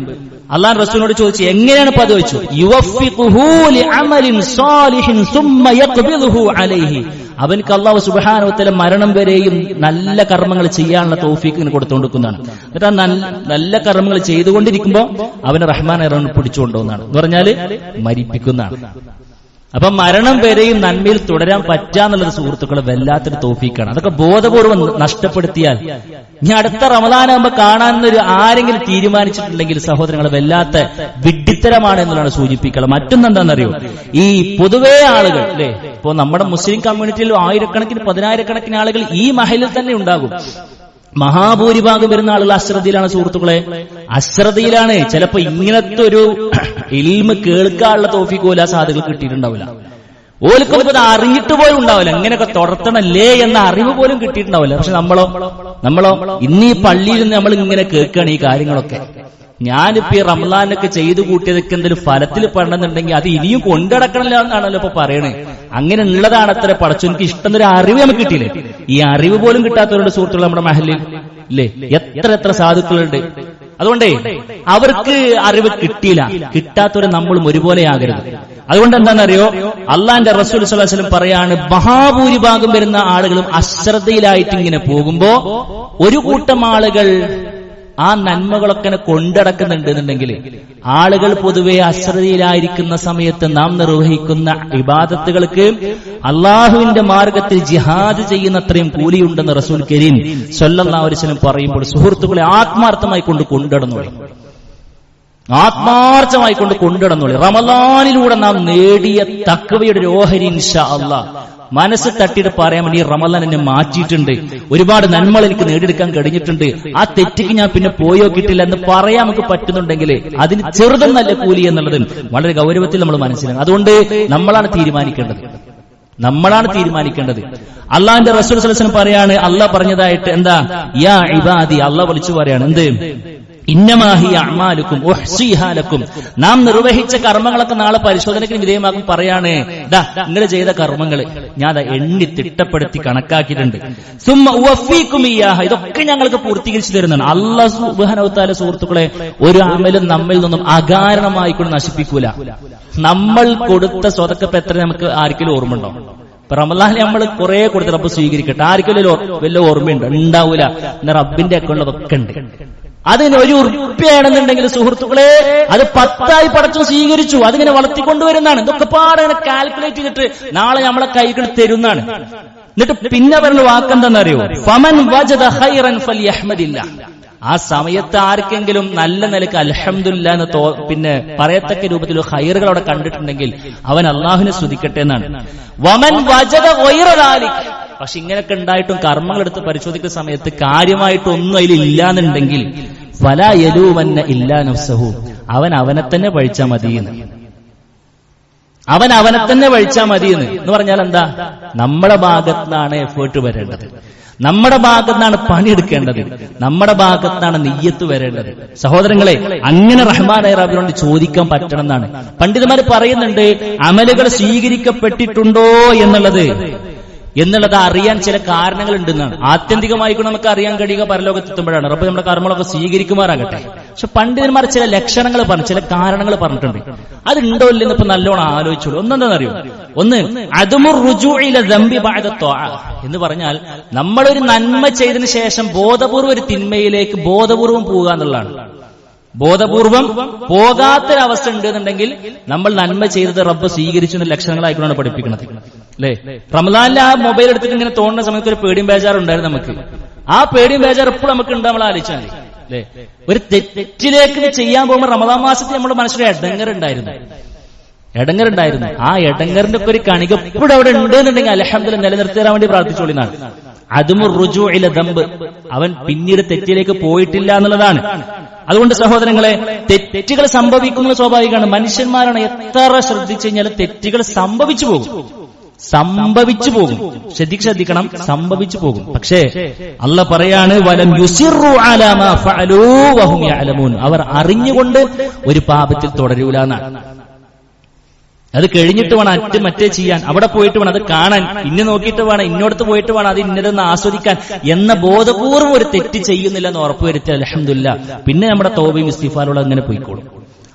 [SPEAKER 1] അള്ളാഹു റസൂലിനോട് ചോദിച്ചു, എങ്ങനെയാണ് ഇപ്പൊ അത് ചോദിച്ചു, യുവഫിഖുഹു ലിഅമലിൻ സാലിഹിൻ സുമ്മ യഖ്ബിദുഹു അലൈഹി, അവൻക്ക് അള്ളാഹു സുബ്ഹാനഹു വ തആല മരണം വരെയും നല്ല കർമ്മങ്ങൾ ചെയ്യാനുള്ള തൗഫീഖ് കൊടുത്തുകൊണ്ടിരിക്കുന്നതാണ്. എന്നിട്ട് ആ നല്ല കർമ്മങ്ങൾ ചെയ്തുകൊണ്ടിരിക്കുമ്പോൾ അവനെ റഹ്മാൻ പിടിച്ചുകൊണ്ടുവന്നാണ് എന്ന് പറഞ്ഞാല് മരിപ്പിക്കുന്നതാണ്. അപ്പൊ മരണം വരെയും നന്മയിൽ തുടരാൻ പറ്റാന്നുള്ളത് സുഹൃത്തുക്കളെ വല്ലാത്തൊരു തൗഫീഖാണ്. അതൊക്കെ ബോധപൂർവ്വം നഷ്ടപ്പെടുത്തിയാൽ ഇനി അടുത്ത റമദാനാകുമ്പോ കാണാനൊരു ആരെങ്കിലും തീരുമാനിച്ചിട്ടുണ്ടെങ്കിൽ സഹോദരങ്ങളെ വല്ലാത്ത വിഡ്ഢിത്തരമാണ് എന്നുള്ളതാണ് സൂചിപ്പിക്കുക. മറ്റൊന്നെന്താണെന്നറിയോ, ഈ പൊതുവേ ആളുകൾ അല്ലെ, ഇപ്പോ നമ്മുടെ മുസ്ലിം കമ്മ്യൂണിറ്റിയിൽ ആയിരക്കണക്കിന് 10,000-കണക്കിന് ആളുകൾ ഈ മഹലിൽ തന്നെ ഉണ്ടാകും. മഹാഭൂരിഭാഗം വരുന്ന ആളുകൾ അശ്രദ്ധയിലാണ് സുഹൃത്തുക്കളെ, അശ്രദ്ധയിലാണ്. ചിലപ്പോ ഇങ്ങനത്തെ ഒരു ഇൽമ് കേൾക്കാനുള്ള തൗഫീഖ് പോലും ആ സാധുക്കൾ കിട്ടിയിട്ടുണ്ടാവില്ല. ഓൽക്കൊന്നും ഇത് അറിഞ്ഞിട്ട് പോലും ഉണ്ടാവില്ല, എങ്ങനെയൊക്കെ തുടർത്തണല്ലേ എന്ന അറിവ് പോലും കിട്ടിയിട്ടുണ്ടാവില്ല. പക്ഷെ നമ്മളോ ഇന്ന് ഈ പള്ളിയിൽ നിന്ന് നമ്മൾ ഇങ്ങനെ കേൾക്കുകയാണ് ഈ കാര്യങ്ങളൊക്കെ. ഞാനിപ്പോ ഈ റമളാനൊക്കെ ചെയ്തു കൂട്ടിയതൊക്കെ എന്തെങ്കിലും ഫലത്തിൽ പെടണമെന്നുണ്ടെങ്കിൽ അത് ഇനിയും കൊണ്ടടക്കണല്ലോ എന്നാണല്ലോ ഇപ്പൊ പറയണേ. അങ്ങനെ ഉള്ളതാണ് അത്ര പടച്ചു. എനിക്ക് ഇഷ്ടം ഒരു അറിവ് നമുക്ക് കിട്ടിയില്ലേ? ഈ അറിവ് പോലും കിട്ടാത്തവരുടെ സുഹൃത്തുക്കൾ നമ്മുടെ മഹലിൽ ഇല്ലേ? എത്ര സാധുക്കളുണ്ട്. അതുകൊണ്ടേ അവർക്ക് അറിവ് കിട്ടിയില്ല. കിട്ടാത്തവരെ നമ്മളും ഒരുപോലെയാകരുത്. അതുകൊണ്ട് എന്താണെന്നറിയോ, അള്ളാന്റെ റസൂൽ സ്വല്ലല്ലാഹു അലൈഹി വസല്ലം പറയാണ്, മഹാഭൂരിഭാഗം വരുന്ന ആളുകളും അശ്രദ്ധയിലായിട്ട് ഇങ്ങനെ പോകുമ്പോ ഒരു കൂട്ടം ആളുകൾ ആ നന്മകളൊക്കെ കൊണ്ടടക്കുന്നുണ്ട് എന്നുണ്ടെങ്കിൽ, ആളുകൾ പൊതുവെ അശ്രദ്ധയിലായിരിക്കുന്ന സമയത്ത് നാം നിർവഹിക്കുന്ന ഇബാദത്തുകൾക്ക് അള്ളാഹുവിന്റെ മാർഗത്തിൽ ജിഹാദ് ചെയ്യുന്നത്രയും കൂലിയുണ്ടെന്ന് റസൂൽ കരീം സ്വല്ലല്ലാഹു അലൈഹി വസല്ലം പറയുമ്പോൾ സുഹൃത്തുക്കളെ ആത്മാർത്ഥമായി കൊണ്ടുനടന്നോളി. ആത്മാർത്ഥമായി കൊണ്ടുനടന്നോളി. റമളാനിലൂടെ നാം നേടിയ തഖ്വയുടെ ഒരു ഓഹരി ഇൻഷാ അല്ലാഹ് മനസ്സ് തട്ടിയിട്ട് പറയാൻ വേണ്ടി റമളാൻ എന്നെ മാറ്റിയിട്ടുണ്ട്, ഒരുപാട് നന്മകൾ എനിക്ക് നേടിയെടുക്കാൻ കഴിഞ്ഞിട്ടുണ്ട്, ആ തെറ്റിക്ക് ഞാൻ പിന്നെ പോയോക്കിയിട്ടില്ല എന്ന് പറയാൻ നമുക്ക് പറ്റുന്നുണ്ടെങ്കിൽ അതിന് ചെറുതെന്നല്ല കൂലി എന്നുള്ളത് വളരെ ഗൗരവത്തിൽ നമ്മൾ മനസ്സിലാക്കും. അതുകൊണ്ട് നമ്മളാണ് തീരുമാനിക്കേണ്ടത്. അള്ളാഹിന്റെ റസൂൽ സ്വല്ലല്ലാഹു അലൈഹി വസല്ലം പറയാണ്, അള്ളാഹ് പറഞ്ഞതായിട്ട് എന്താ, യാ ഇബാദി, അള്ളാഹ് വിളിച്ചു പറയാണ് എന്ത്, ഇന്നമാഹി അഅ്മാലുക്കും ഉഹ്സിഹാ ലക്കും, നാം നിർവഹിച്ച കർമ്മങ്ങളൊക്കെ നാളെ പരിശോധനയ്ക്ക് വിധേയമാക്കും. പറയാണ്, നിങ്ങൾ ചെയ്ത കർമ്മങ്ങള് ഞാൻ എണ്ണി തിട്ടപ്പെടുത്തി കണക്കാക്കിയിട്ടുണ്ട്. സുമ്മ ഉവഫീകും ഇയ്യാഹ, ഇതൊക്കെ ഞങ്ങൾക്ക് പൂർത്തീകരിച്ചു തരുന്നതാണ്. അല്ലാഹു സുബ്ഹാനഹു വ തആല സുഹൃത്തുക്കളെ ഒരു അമലും നമ്മിൽ നിന്നും അകാരണമായി കൊണ്ട് നശിപ്പിക്കൂല. നമ്മൾ കൊടുത്ത സ്വതക്കപ്പ് എത്ര നമുക്ക് ആർക്കെങ്കിലും ഓർമ്മയുണ്ടോ? റമളാനിൽ നമ്മൾ കുറെ കൊടുത്ത് റബ്ബ് സ്വീകരിക്കട്ടെ, ആർക്കെങ്കിലും വല്ല ഓർമ്മയുണ്ടോ? ഉണ്ടാവൂല. എന്ന റബ്ബിന്റെ അക്കൗണ്ടിലൊക്കെ ഉണ്ട്. അതിന് ഒരു ഉറുപ്പ്യാണെന്നുണ്ടെങ്കിൽ സുഹൃത്തുക്കളെ അത് 10 പടച്ചു സ്വീകരിച്ചു. അതിങ്ങനെ വളർത്തിക്കൊണ്ടുവരുന്നതാണ്. ഇതൊക്കെ പാടെ കാൽക്കുലേറ്റ് ചെയ്തിട്ട് നാളെ നമ്മളെ കൈകൾ തരുന്നതാണ്. എന്നിട്ട് പിന്നെ പറയുന്ന വാക്കെന്താണെന്നറിയോ, ഫമൻ വജദ ഖൈറൻ ഫൽയഹ്മദില്ലാ, ആ സമയത്ത് ആർക്കെങ്കിലും നല്ല നിലക്ക് അൽഹംദുലില്ലാ എന്ന് പിന്നെ പറയത്തക്ക രൂപത്തിൽ ഖൈറുകൾ അവിടെ കണ്ടിട്ടുണ്ടെങ്കിൽ അവൻ അള്ളാഹുവിനെ സ്തുതിക്കട്ടെ എന്നാണ്. വമൻ വജദ ഗൈറ ദാലിക്, പക്ഷെ ഇങ്ങനെയൊക്കെ ഉണ്ടായിട്ടും കർമ്മങ്ങൾ എടുത്ത് പരിശോധിക്കുന്ന സമയത്ത് കാര്യമായിട്ടൊന്നും അതിൽ ഇല്ലാന്നുണ്ടെങ്കിൽ ഫലാ യലൂമന്ന ഇല്ലാ നഫ്സഹു, അവൻ അവനെ തന്നെ പഴിച്ചാൽ മതിയെന്ന്. എന്ന് പറഞ്ഞാൽ എന്താ, നമ്മുടെ ഭാഗത്തുനിന്നാണ് എഫേർട്ട് വരേണ്ടത്, നമ്മുടെ ഭാഗത്താണ് പണിയെടുക്കേണ്ടത്, നമ്മുടെ ഭാഗത്താണ് നിയ്യത്ത് വരേണ്ടത്. സഹോദരങ്ങളെ, അങ്ങനെ റഹ്മാനായ റബ്ബിനോട് ചോദിക്കാൻ പറ്റണം എന്നാണ് പണ്ഡിതന്മാർ പറയുന്നുണ്ട്. അമലുകൾ സ്വീകരിക്കപ്പെട്ടിട്ടുണ്ടോ എന്നുള്ളത് അറിയാൻ ചില കാരണങ്ങൾ ഉണ്ടെന്നാണ്. ആത്യന്തികമായി നമുക്ക് അറിയാൻ കഴിയുക പരലോകത്തെത്തുമ്പോഴാണ്. റബ്ബ് നമ്മുടെ കർമ്മങ്ങളൊക്കെ സ്വീകരിക്കുമാറാകട്ടെ. പക്ഷെ പണ്ഡിതന്മാർ ചില ലക്ഷണങ്ങൾ പറഞ്ഞു, ചില കാരണങ്ങൾ പറഞ്ഞിട്ടുണ്ട്. അതുണ്ടോ ഇല്ലെന്ന് ഇപ്പൊ നല്ലോണം ആലോചിച്ചോളൂ. ഒന്നെന്താണെന്നറിയോ, ഒന്ന് അദ്മുർ റുജൂഇ ഇല ദംബി ബഅദ ത്വാഅ എന്ന് പറഞ്ഞാൽ നമ്മളൊരു നന്മ ചെയ്തതിനു ശേഷം ബോധപൂർവ്വം ഒരു തിന്മയിലേക്ക് ബോധപൂർവം പോവുക എന്നുള്ളതാണ്. ബോധപൂർവം പോകാത്തൊരവസ്ഥ ഉണ്ടെന്നുണ്ടെങ്കിൽ നമ്മൾ നന്മ ചെയ്തത് റബ്ബ് സ്വീകരിച്ചുന്ന ലക്ഷണങ്ങളായിക്കൊണ്ടാണ് പഠിപ്പിക്കുന്നത്. അല്ലെ, റമളാനിൽ ആ മൊബൈൽ എടുത്തിട്ട് ഇങ്ങനെ തോന്നുന്ന സമയത്ത് ഒരു പേടിയും ബേജാറുണ്ടായിരുന്നു നമുക്ക്. ആ പേടിയും ബേജാർ എപ്പോഴും നമുക്ക് ഉണ്ട്, നമ്മൾ ആലോചിച്ചാൽ മതി. അല്ലെ, ഒരു തെറ്റിലേക്ക് ചെയ്യാൻ പോകുമ്പോൾ റമളാൻ മാസത്തിൽ നമ്മുടെ മനസ്സിലെ ഇടങ്ങറുണ്ടായിരുന്നു. ആ ഇടങ്ങറിന്റെ ഒക്കെ ഒരു കണിക എപ്പോഴും അവിടെ ഉണ്ട് എന്നുണ്ടെങ്കിൽ അൽഹംദുലില്ലാഹ് നിലനിർത്തി തരാൻ വേണ്ടി പ്രാർത്ഥിച്ചോളിനാണ്. അദ്മുർ റുജൂഇ ഇല ദംബ്, അവൻ പിന്നീട് തെറ്റിലേക്ക് പോയിട്ടില്ല എന്നുള്ളതാണ്. അതുകൊണ്ട് സഹോദരങ്ങളെ, തെറ്റുകൾ സംഭവിക്കുന്നത് സ്വാഭാവികമാണ്. മനുഷ്യന്മാരാണ്, എത്ര ശ്രദ്ധിച്ചു കഴിഞ്ഞാലും തെറ്റുകൾ സംഭവിച്ചു പോകും. ശ്രദ്ധിക്കണം, സംഭവിച്ചു പോകും. പക്ഷേ അല്ലാഹ് പറയാണ്, വലം യുസിറു അലാ മാ ഫഅലൂ വഹും യഅലമൂൻ, അവർ അറിഞ്ഞുകൊണ്ട് ഒരു പാപത്തിൽ തുടരൂല എന്നാണ്. അത് കഴിഞ്ഞിട്ട് വേണം മറ്റേ ചെയ്യാൻ, അവിടെ പോയിട്ട് വേണം അത് കാണാൻ, ഇന്നെ നോക്കിയിട്ട് വേണം, ഇന്നോടത്ത് പോയിട്ട് വേണം അത് ഇന്നതെന്ന് ആസ്വദിക്കാൻ എന്ന ബോധപൂർവ്വം ഒരു തെറ്റ് ചെയ്യുന്നില്ല എന്ന് ഉറപ്പുവരുത്തി അൽഹംദുലില്ലാഹ് പിന്നെ നമ്മുടെ തൗബയും ഇസ്തിഗ്ഫാറും അങ്ങനെ പോയിക്കോളും.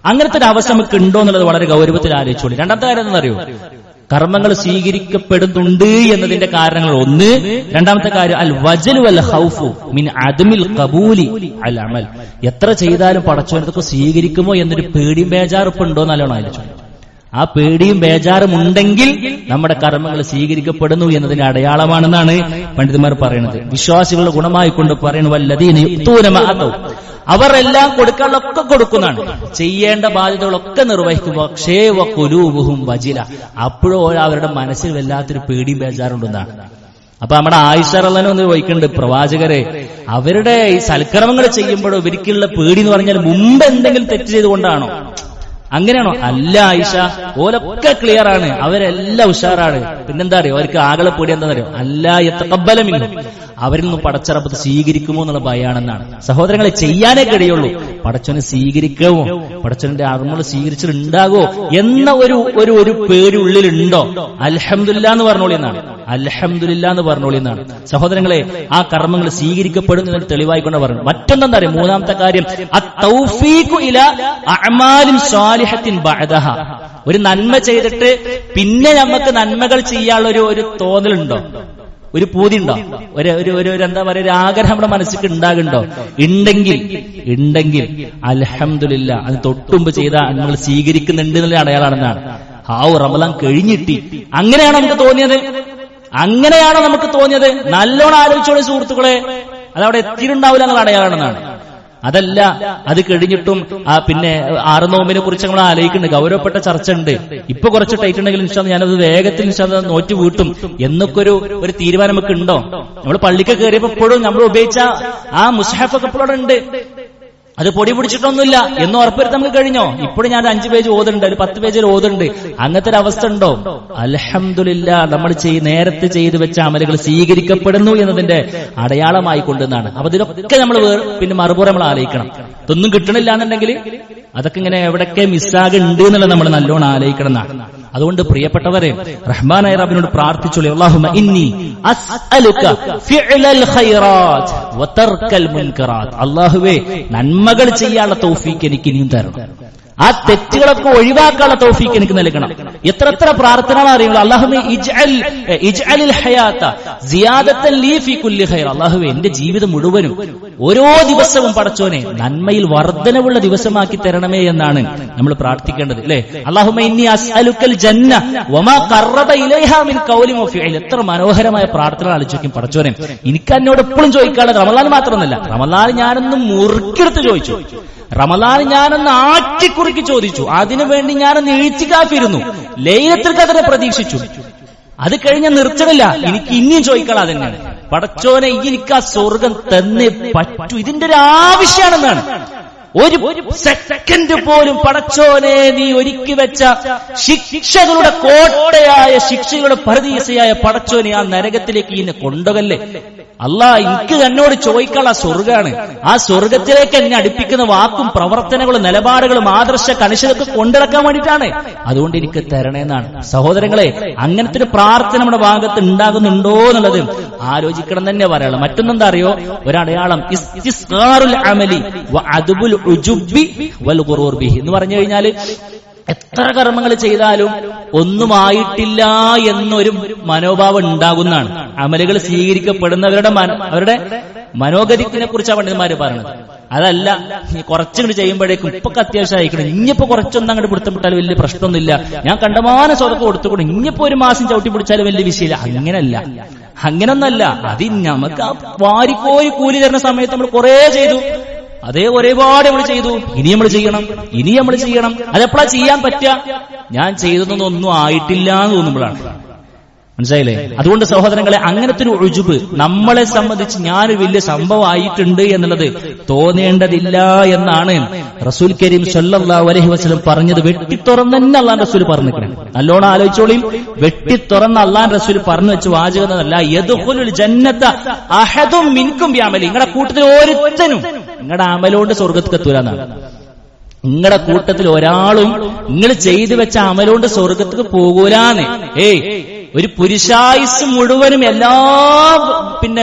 [SPEAKER 1] അങ്ങനത്തെ ഒരു അവസ്ഥ നമുക്ക് ഉണ്ടോ എന്നുള്ളത് വളരെ ഗൗരവത്തിൽ ആലോചിച്ചോളൂ. രണ്ടാമത്തെ കാര്യം എന്താണെന്നറിയോ, കർമ്മങ്ങൾ സ്വീകരിക്കപ്പെടുന്നുണ്ട് എന്നതിന്റെ കാരണങ്ങൾ ഒന്ന്. രണ്ടാമത്തെ കാര്യം അൽ വജലു വൽ ഖൗഫു മിൻ അദമിൽ ഖബൂലി അൽ അമൽ, എത്ര ചെയ്താലും പടച്ചവനൊക്കെ സ്വീകരിക്കുമോ എന്നൊരു പേടിയും ബേജാറും ഉണ്ടോ നല്ലോണം ആലോചിച്ചു. ആ പേടിയും ബേജാറും ഉണ്ടെങ്കിൽ നമ്മുടെ കർമ്മങ്ങൾ സ്വീകരിക്കപ്പെടുന്നു എന്നതിന്റെ അടയാളമാണെന്നാണ് പണ്ഡിതന്മാർ പറയുന്നത്. വിശ്വാസികളുടെ ഗുണമായി കൊണ്ട് പറയുന്നു, വല്ലദീന യുഅ്തൂന മാ അതൗ, അവർ എല്ലാം കൊടുക്കാനുള്ളൊക്കെ കൊടുക്കുന്നതാണ്, ചെയ്യേണ്ട ബാധ്യതകളൊക്കെ നിർവഹിക്കും. പക്ഷേ വഖുലൂബുഹും വജില, അപ്പോഴോ അവരുടെ മനസ്സിൽ വല്ലാത്തൊരു പേടിയും ബേജാറുണ്ടെന്നാണ്. അപ്പൊ നമ്മുടെ ആയിഷ റളിയല്ലാഹു അൻഹ ചോദിക്കുന്നുണ്ട്, പ്രവാചകരെ, അവരുടെ ഈ സൽക്കർമ്മങ്ങൾ ചെയ്യുമ്പോഴോ ഇവർക്കുള്ള പേടി എന്ന് പറഞ്ഞാൽ മുമ്പ് എന്തെങ്കിലും തെറ്റ് ചെയ്തുകൊണ്ടാണോ, അങ്ങനെയാണോ? അല്ല ആയിഷ, ഓലൊക്കെ ക്ലിയർ ആണ്, അവരെല്ലാം ഉഷാറാണ്. പിന്നെന്താ അറിയോ, അവർക്ക് ആകളെ പേടി എന്താ അറിയോ? അല്ലാ യതഖബ്ബല മിൻഹും, അവരിൽ നിന്നും പടച്ച റബ്ബ് സ്വീകരിക്കുമോ എന്നുള്ള ഭയാണെന്നാണ്. സഹോദരങ്ങളെ, ചെയ്യാനേ കഴിയുള്ളൂ. പടച്ചവനെ സ്വീകരിക്കാവോ, പടച്ചവന്റെ അർമ്മൾ സ്വീകരിച്ചിട്ടുണ്ടാകോ എന്ന ഒരു പേടി ഉള്ളിലുണ്ടോ? അൽഹംദുലില്ലാ എന്ന് പറഞ്ഞോളി എന്നാണ്. അൽഹംദുലില്ലാ എന്ന് പറഞ്ഞോളി എന്നാണ്. സഹോദരങ്ങളെ, ആ കർമ്മങ്ങൾ സ്വീകരിക്കപ്പെടുന്നതിന് തെളിവായിക്കൊണ്ട് പറഞ്ഞു. മറ്റൊന്നെന്താ അറിയാം, മൂന്നാമത്തെ കാര്യം, അത്തൗഫീഖു ഇലാ അഅമാലിൻ സ്വാലിഹത്തിൻ ബഅദഹ. ഒരു നന്മ ചെയ്തിട്ട് പിന്നെ നമുക്ക് നന്മകൾ ചെയ്യാനുള്ള ഒരു തോന്നലുണ്ടോ, ഒരു പൂതി ഉണ്ടോ, ഒരു എന്താ പറയുക, ഒരു ആഗ്രഹം നമ്മുടെ മനസ്സിൽ ഉണ്ടാകുന്നുണ്ടോ? ഉണ്ടെങ്കിൽ അൽഹംദുലില്ലാ, അത് തൊട്ടുമ്പ് ചെയ്ത നമ്മൾ സ്വീകരിക്കുന്നുണ്ട് എന്നുള്ള അടയാളാണെന്നാണ്. റമളാൻ കഴിഞ്ഞിട്ടി അങ്ങനെയാണോ നമുക്ക് തോന്നിയത്? നല്ലോണം ആലോചിച്ചോളൂ സുഹൃത്തുക്കളെ, അതവിടെ എത്തിയിട്ടുണ്ടാവില്ല എന്നുള്ള അടയാളാണെന്നാണ്. അതല്ല, അത് കഴിഞ്ഞിട്ടും പിന്നെ 6 നോമ്പിനെ കുറിച്ച് നമ്മൾ ആലോചിക്കുന്നുണ്ട്, ഗൗരവപ്പെട്ട ചർച്ച ഉണ്ട്. ഇപ്പൊ കുറച്ച് ടൈറ്റ് ഉണ്ടെങ്കിൽ ഇൻഷാല്ലാഹ് ഞാനത് വേഗത്തിൽ നോറ്റ് വീട്ടും എന്നൊക്കെ ഒരു തീരുമാനം നമുക്ക് ഉണ്ടോ? നമ്മൾ പള്ളിക്ക് കയറിയപ്പോ എപ്പോഴും നമ്മൾ ഉപയോഗിച്ച ആ മുസ്ഹഫൊക്കെ എപ്പോഴും ഉണ്ട്, അത് പൊടി പിടിച്ചിട്ടൊന്നുമില്ല എന്ന് ഉറപ്പുവരുത്താൻ നമുക്ക് കഴിഞ്ഞോ? ഇപ്പോഴും ഞാൻ 5 പേജ് ഓതുന്നുണ്ട്, ഒരു 10 പേജിൽ ഓതുന്നുണ്ട്. അങ്ങനത്തെ ഒരു അവസ്ഥ ഉണ്ടോ? അൽഹംദുലില്ലാ, നമ്മൾ നേരത്തെ ചെയ്തു വെച്ച അമലുകൾ സ്വീകരിക്കപ്പെടുന്നു എന്നതിന്റെ അടയാളമായി കൊണ്ടെന്നാണ്. അപ്പൊ ഇതിലൊക്കെ നമ്മൾ പിന്നെ മറുപുറം നമ്മൾ ആലോചിക്കണം. ഇതൊന്നും കിട്ടണില്ല എന്നുണ്ടെങ്കിൽ അതൊക്കെ ഇങ്ങനെ എവിടൊക്കെ മിസ്സാകുണ്ട് എന്നുള്ളത് നമ്മൾ നല്ലോണം ആലോചിക്കണം എന്നാണ്. അതുകൊണ്ട് പ്രിയപ്പെട്ടവരെ, റഹ്മാനായ റബ്ബിനോട് പ്രാർത്ഥിച്ചോളൂ, അല്ലാഹുമ്മ ഇന്നി അസ്അലുക ഫിഅലൽ ഖൈറാത്ത് വതർക്കൽ മുൻകറാത്ത്. അല്ലാഹുവേ, നന്മകൾ ചെയ്യാനുള്ള തൗഫീഖ് എനിക്ക് ഇനിയും തരണം, ആ തെറ്റുകളൊക്കെ ഒഴിവാക്കാനുള്ള തൗഫീഖ് എനിക്ക് നൽകണം. എത്ര പ്രാർത്ഥനകളാണ് അറിയുന്നത്. അല്ലാഹുമ്മ ഇജ്അലിൽ ഹയാത സിയാദത്തൻ ലീ ഫീ കുല്ലി ഖൈർ. അല്ലാഹുവേ, എന്റെ ജീവിതം മുഴുവനും ഓരോ ദിവസവും പടച്ചോനെ നന്മയിൽ വർധനവുള്ള ദിവസമാക്കി തരണമേ എന്നാണ് നമ്മൾ പ്രാർത്ഥിക്കേണ്ടത്, അല്ലേ? അല്ലാഹുമ്മ ഇന്നി അസ്അലുക്കൽ ജന്ന വമാ ഖറബ ഇലൈഹാ മിൻ ഖൗലിൻ വഫിഇൽ. എത്ര മനോഹരമായ പ്രാർത്ഥന ആലോചിക്കും. പടച്ചോനെ, എനിക്ക് എന്നോട് എപ്പോഴും ചോദിക്കാനുള്ളത് റമളാൻ മാത്രമൊന്നുമല്ല. റമളാൻ ഞാനൊന്ന് മുറുക്കിയെടുത്ത് ചോദിച്ചു, റമളാൻ ഞാനൊന്ന് ആറ്റിക്കുറുക്കി ചോദിച്ചു, അതിനുവേണ്ടി ഞാനൊന്ന് എഴുത്തിക്കാഫിരുന്നു, ലൈലത്തുൽ ഖദ്ർ പ്രതീക്ഷിച്ചു. അത് കഴിഞ്ഞ നിർത്തണില്ല, എനിക്ക് ഇനിയും ചോദിക്കണം. അതന്നെയാണ്, പടച്ചോനെ എനിക്ക് ആ സ്വർഗം തന്നേ പറ്റൂ, ഇതിന്റെ ഒരു ആവശ്യമാണെന്നാണ്. ഒരു സെക്കൻഡ് പോലും പടച്ചോനെ നീ ഒരുക്കി വെച്ച ശിക്ഷകളുടെ കോട്ടയായ, ശിക്ഷകളുടെ പരദീസയായ പടച്ചോനെ ആ നരകത്തിലേക്ക് എന്നെ കൊണ്ടുപോകല്ലേ. അല്ലാ, എനിക്ക് എന്നോട് ചോദിക്കാനുള്ള സ്വർഗാണ്. ആ സ്വർഗത്തിലേക്ക് എന്നെ അടുപ്പിക്കുന്ന വാക്കും പ്രവർത്തനങ്ങളും നിലപാടുകളും ആദർശ കണിശതൊക്കെ കൊണ്ടിടക്കാൻ വേണ്ടിയിട്ടാണ്. അതുകൊണ്ട് എനിക്ക് തരണേന്നാണ്. സഹോദരങ്ങളെ, അങ്ങനത്തെ ഒരു പ്രാർത്ഥന നമ്മുടെ ഭാഗത്ത് ഉണ്ടാകുന്നുണ്ടോ എന്നുള്ളത് ആലോചിക്കണം തന്നെ പറയാനുള്ളത്. മറ്റൊന്നെന്താ അറിയോ, ഒരടയാളം ഇസ്തിസ്ഗാറുൽ അമലി വ അദ്ബുൽ ഉജുബി വൽ ഖുറൂർ ബിഹി എന്ന് പറഞ്ഞു കഴിഞ്ഞാല്, എത്ര കർമ്മങ്ങൾ ചെയ്താലും ഒന്നുമായിട്ടില്ല എന്നൊരു മനോഭാവം ഉണ്ടാകുന്നതാണ്. അമലുകൾ സ്വീകരിക്കപ്പെടുന്നവരുടെ അവരുടെ മനോഗതിനെ കുറിച്ചാണ് പണ്ഡിതന്മാര് പറയുന്നത്. അതല്ല, കുറച്ചുകൂടി ചെയ്യുമ്പോഴേക്കും ഇപ്പൊ അത്യാവശ്യം അയക്കണം, ഇനിയിപ്പോ കുറച്ചൊന്നും അങ്ങോട്ട് പിടുത്തം വിട്ടാലും വലിയ പ്രശ്നമൊന്നുമില്ല, ഞാൻ കണ്ടമാനം സ്വതക്ക് കൊടുത്തുകൂടും, ഇനിയിപ്പോ ഒരു മാസം ചവിട്ടി പിടിച്ചാലും വലിയ വിഷയമില്ല. അങ്ങനൊന്നല്ല. അത് നമുക്ക് ആ വാരിക്കോരി കൂലി തരുന്ന സമയത്ത് നമ്മൾ കുറെ ചെയ്തു, അതേ ഒരുപാട് നമ്മൾ ചെയ്തു, ഇനി നമ്മൾ ചെയ്യണം. അതെപ്പോഴാ ചെയ്യാൻ പറ്റുക? ഞാൻ ചെയ്തതൊന്നും ആയിട്ടില്ല എന്ന് തോന്നുമ്പോഴാണ്. മനസ്സിലായില്ലേ? അതുകൊണ്ട് സഹോദരങ്ങളെ, അങ്ങനത്തെ ഒരു ഉജുബ് നമ്മളെ സംബന്ധിച്ച് ഞാനൊരു വലിയ സംഭവമായിട്ടുണ്ട് എന്നുള്ളത് തോന്നേണ്ടതില്ല എന്നാണ് റസൂൽ കരീം സല്ലല്ലാഹു അലൈഹി വസല്ലം പറഞ്ഞത്. വെട്ടിത്തുറന്ന് തന്നെ അള്ളാഹ് റസൂൽ പറഞ്ഞിരിക്കണം. നല്ലോണം ആലോചിച്ചോളിയും. വെട്ടിത്തുറന്ന് അള്ളാഹ് റസൂൽ പറഞ്ഞു വെച്ച വാചകം എന്നല്ല, യദ്ഖുലുൽ ജന്നത അഹദും മിൻകും ബിഅമലി. നിങ്ങളുടെ കൂട്ടത്തിൽ ഒരുത്തനും നിങ്ങളുടെ അമലോണ്ട് സ്വർഗ്ഗത്തിൽ എത്തൂലെന്നാണ്. നിങ്ങളുടെ കൂട്ടത്തിൽ ഒരാളും നിങ്ങൾ ചെയ്തു വെച്ച അമലോണ്ട് സ്വർഗ്ഗത്തിൽ പോകൂലാന്ന്. ഒരു പുരുഷായുസ് മുഴുവനും എല്ലാ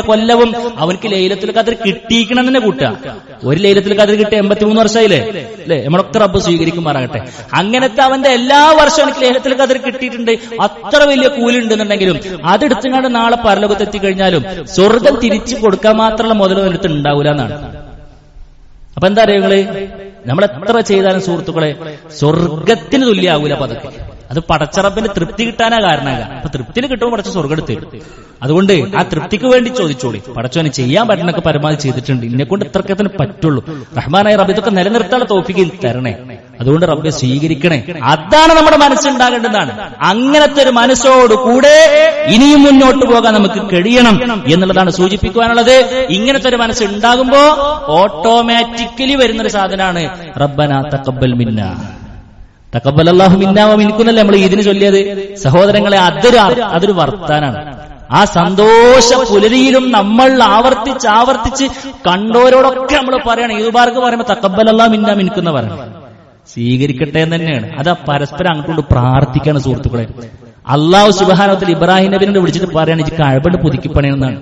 [SPEAKER 1] കൊല്ലവും അവർക്ക് ലൈലത്തുൽ ഖദ്ർ കിട്ടിയിരിക്കണം തന്നെ കൂട്ടുക. ഒരു ലൈലത്തുൽ ഖദ്ർ കിട്ടിയ 83 വർഷമായില്ലേ, അല്ലെ? നമ്മളൊക്കെ റബ്ബ് സ്വീകരിക്കുമാറാകട്ടെ. അങ്ങനത്തെ അവന്റെ എല്ലാ വർഷവും എനിക്ക് ലൈലത്തുൽ ഖദ്ർ കിട്ടിയിട്ടുണ്ട്, അത്ര വലിയ കൂലി ഉണ്ടെന്നുണ്ടെങ്കിലും അതെടുത്തുകൊണ്ട് നാളെ പരലോകത്ത് എത്തിക്കഴിഞ്ഞാലും സ്വർഗം തിരിച്ചു കൊടുക്കാൻ മാത്രമുള്ള മുതലും അടുത്ത് ഉണ്ടാവൂല എന്നാണ്. അപ്പൊ എന്താ അറിയുക, നമ്മൾ എത്ര ചെയ്താലും സുഹൃത്തുക്കളെ സ്വർഗത്തിന് തുല്യാവൂല പതുക്കെ. അത് പടച്ചറപ്പിന് തൃപ്തി കിട്ടാനാ കാരണമാകുക. അപ്പൊ തൃപ്തിന് കിട്ടുമ്പോൾ പടച്ച സ്വർഗ്ഗം എടുത്ത്. അതുകൊണ്ട് ആ തൃപ്തിക്ക് വേണ്ടി ചോദിച്ചോളി. പടച്ചോനെ ചെയ്യാൻ പറ്റുന്നൊക്കെ പരമാവധി ചെയ്തിട്ടുണ്ട്, ഇന്നെ കൊണ്ട് ഇത്രക്കത്തിന് പറ്റുള്ളൂ. റഹ്മാനായ റബ്ബ് ഇതൊക്കെ നിലനിർത്താനുള്ള തൗഫീഖ് തരണേ. അതുകൊണ്ട് റബ്ബെ സ്വീകരിക്കണേ. അതാണ് നമ്മുടെ മനസ്സുണ്ടാകേണ്ടതാണ്. അങ്ങനത്തെ ഒരു മനസ്സോടുകൂടെ ഇനിയും മുന്നോട്ട് പോകാൻ നമുക്ക് കഴിയണം എന്നുള്ളതാണ് സൂചിപ്പിക്കുവാനുള്ളത്. ഇങ്ങനത്തെ ഒരു മനസ്സ് ഉണ്ടാകുമ്പോ ഓട്ടോമാറ്റിക്കലി വരുന്നൊരു സാധനമാണ് റബ്ബനാ തഖബ്ബൽ മിന്നാ. തഖബ്ബലല്ലാഹു മിന്നാ വ മിൻകുന്നല്ലേ നമ്മൾ ഈദിന് ചൊല്ലിയത്. സഹോദരങ്ങളെ, അതൊരു വർത്താനാണ്. ആ സന്തോഷ പുലരിയിലും നമ്മൾ ആവർത്തിച്ച് കണ്ടോരോടൊക്കെ നമ്മൾ പറയണം. ഈദുബാർക്ക് പറയുമ്പോൾ തഖബ്ബലല്ലാഹു മിന്നാ മിൻകുന്ന പറയണം, സ്വീകരിക്കട്ടെ എന്ന് തന്നെയാണ്. അത് പരസ്പരം അങ്ങോട്ട് പ്രാർത്ഥിക്കാണ് സുഹൃത്തുക്കളെ. അള്ളാഹു സുബ്ഹാനഹു വ തആല ഇബ്രാഹിം നബിനെ വിളിച്ചിട്ട് പറയാണ്, എനിക്ക് കഅബ പുതുക്കി പണിയണമെന്നാണ്.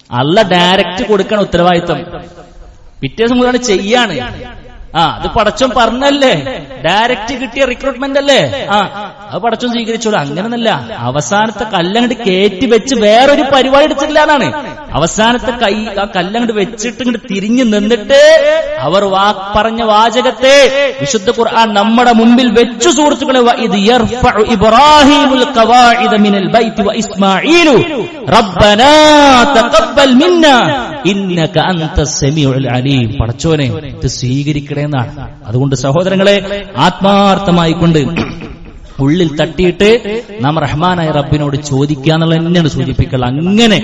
[SPEAKER 1] അള്ളാഹ് ഡയറക്റ്റ് കൊടുക്കണ ഉത്തരവാദിത്തം. പിറ്റേ ദിവസം മുതലാണ് ചെയ്യാണ്. അത് പടച്ചോൻ പറഞ്ഞല്ലേ, ഡയറക്റ്റ് കിട്ടിയ റിക്രൂട്ട്മെന്റ് അല്ലേ, അത് പടച്ചോൻ സ്വീകരിച്ചോളൂ. അങ്ങനെയൊന്നല്ല, അവസാനത്തെ കല്ലങ്ങോട്ട് കയറ്റി വെച്ച് വേറൊരു പരിപാടി എടുത്തില്ല എന്നാണ്. അവസാനത്തെ ആ കല്ലങ്ങോട്ട് വെച്ചിട്ട് ഇങ്ങോട്ട് തിരിഞ്ഞു നിന്നിട്ട് അവർ പറഞ്ഞ വാചകത്തെ വിശുദ്ധ ഖുർആൻ നമ്മുടെ മുമ്പിൽ വെച്ചു. സുഹൃത്തുക്കളെ, വഇദ് യർഫഉ ഇബ്രാഹീമുൽ ഖവാഇദ മിനൽ ബൈത്തി വഇസ്മാഈലു റബ്ബനാ തഖബ്ബൽ മിന്നാ ഇന്നക അൻതസ് സമീഉൽ അലീം. പടച്ചോനെ, ഇത് സ്വീകരിക്കണേ എന്നാണ്. അതുകൊണ്ട് സഹോദരങ്ങളെ, ആത്മാർത്ഥമായി കൊണ്ട് ഉള്ളിൽ തട്ടിയിട്ട് നാം റഹ്മാനായ റബ്ബിനോട് ചോദിക്കുക എന്നുള്ളത് തന്നെയാണ് സൂചിപ്പിക്കുക. അങ്ങനെ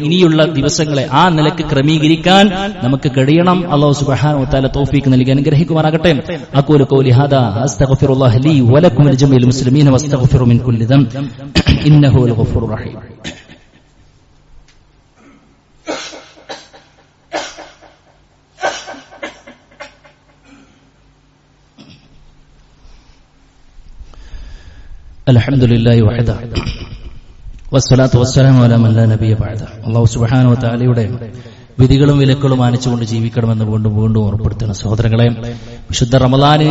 [SPEAKER 1] ഇനിയുള്ള ദിവസങ്ങളെ ആ നിലക്ക് ക്രമീകരിക്കാൻ നമുക്ക് കഴിയണം. അല്ലാഹു സുബ്ഹാനഹു വ തആല തൗഫീഖ് നൽകി അനുഗ്രഹിക്കുമാറാകട്ടെ. അഖൂലു ഖൗലി ഹാദാ അസ്തഗ്ഫിറുല്ലാഹ ലീ വലക്കും വലിജമീഇൽ മുസ്ലിമീന വസ്തഗ്ഫിറു മിൻ കുല്ലി ദംബ് ഇന്നഹു വൽ ഗഫൂറുർ റഹീം. അൽഹംദുലില്ലാഹി വഹദ വസ്സലാത്തു വസ്സലാമു അലാ മൻ ലാ നബിയ ബഅദ. അല്ലാഹു സുബ്ഹാനഹു വ തആലയുടെ വിധികളും വിലക്കുകളും മാനിച്ചുകൊണ്ട് ജീവിക്കണമെന്ന് വീണ്ടും ഓർമ്മപ്പെടുത്തുന്ന സഹോദരങ്ങളെ, വിശുദ്ധ റമളാന്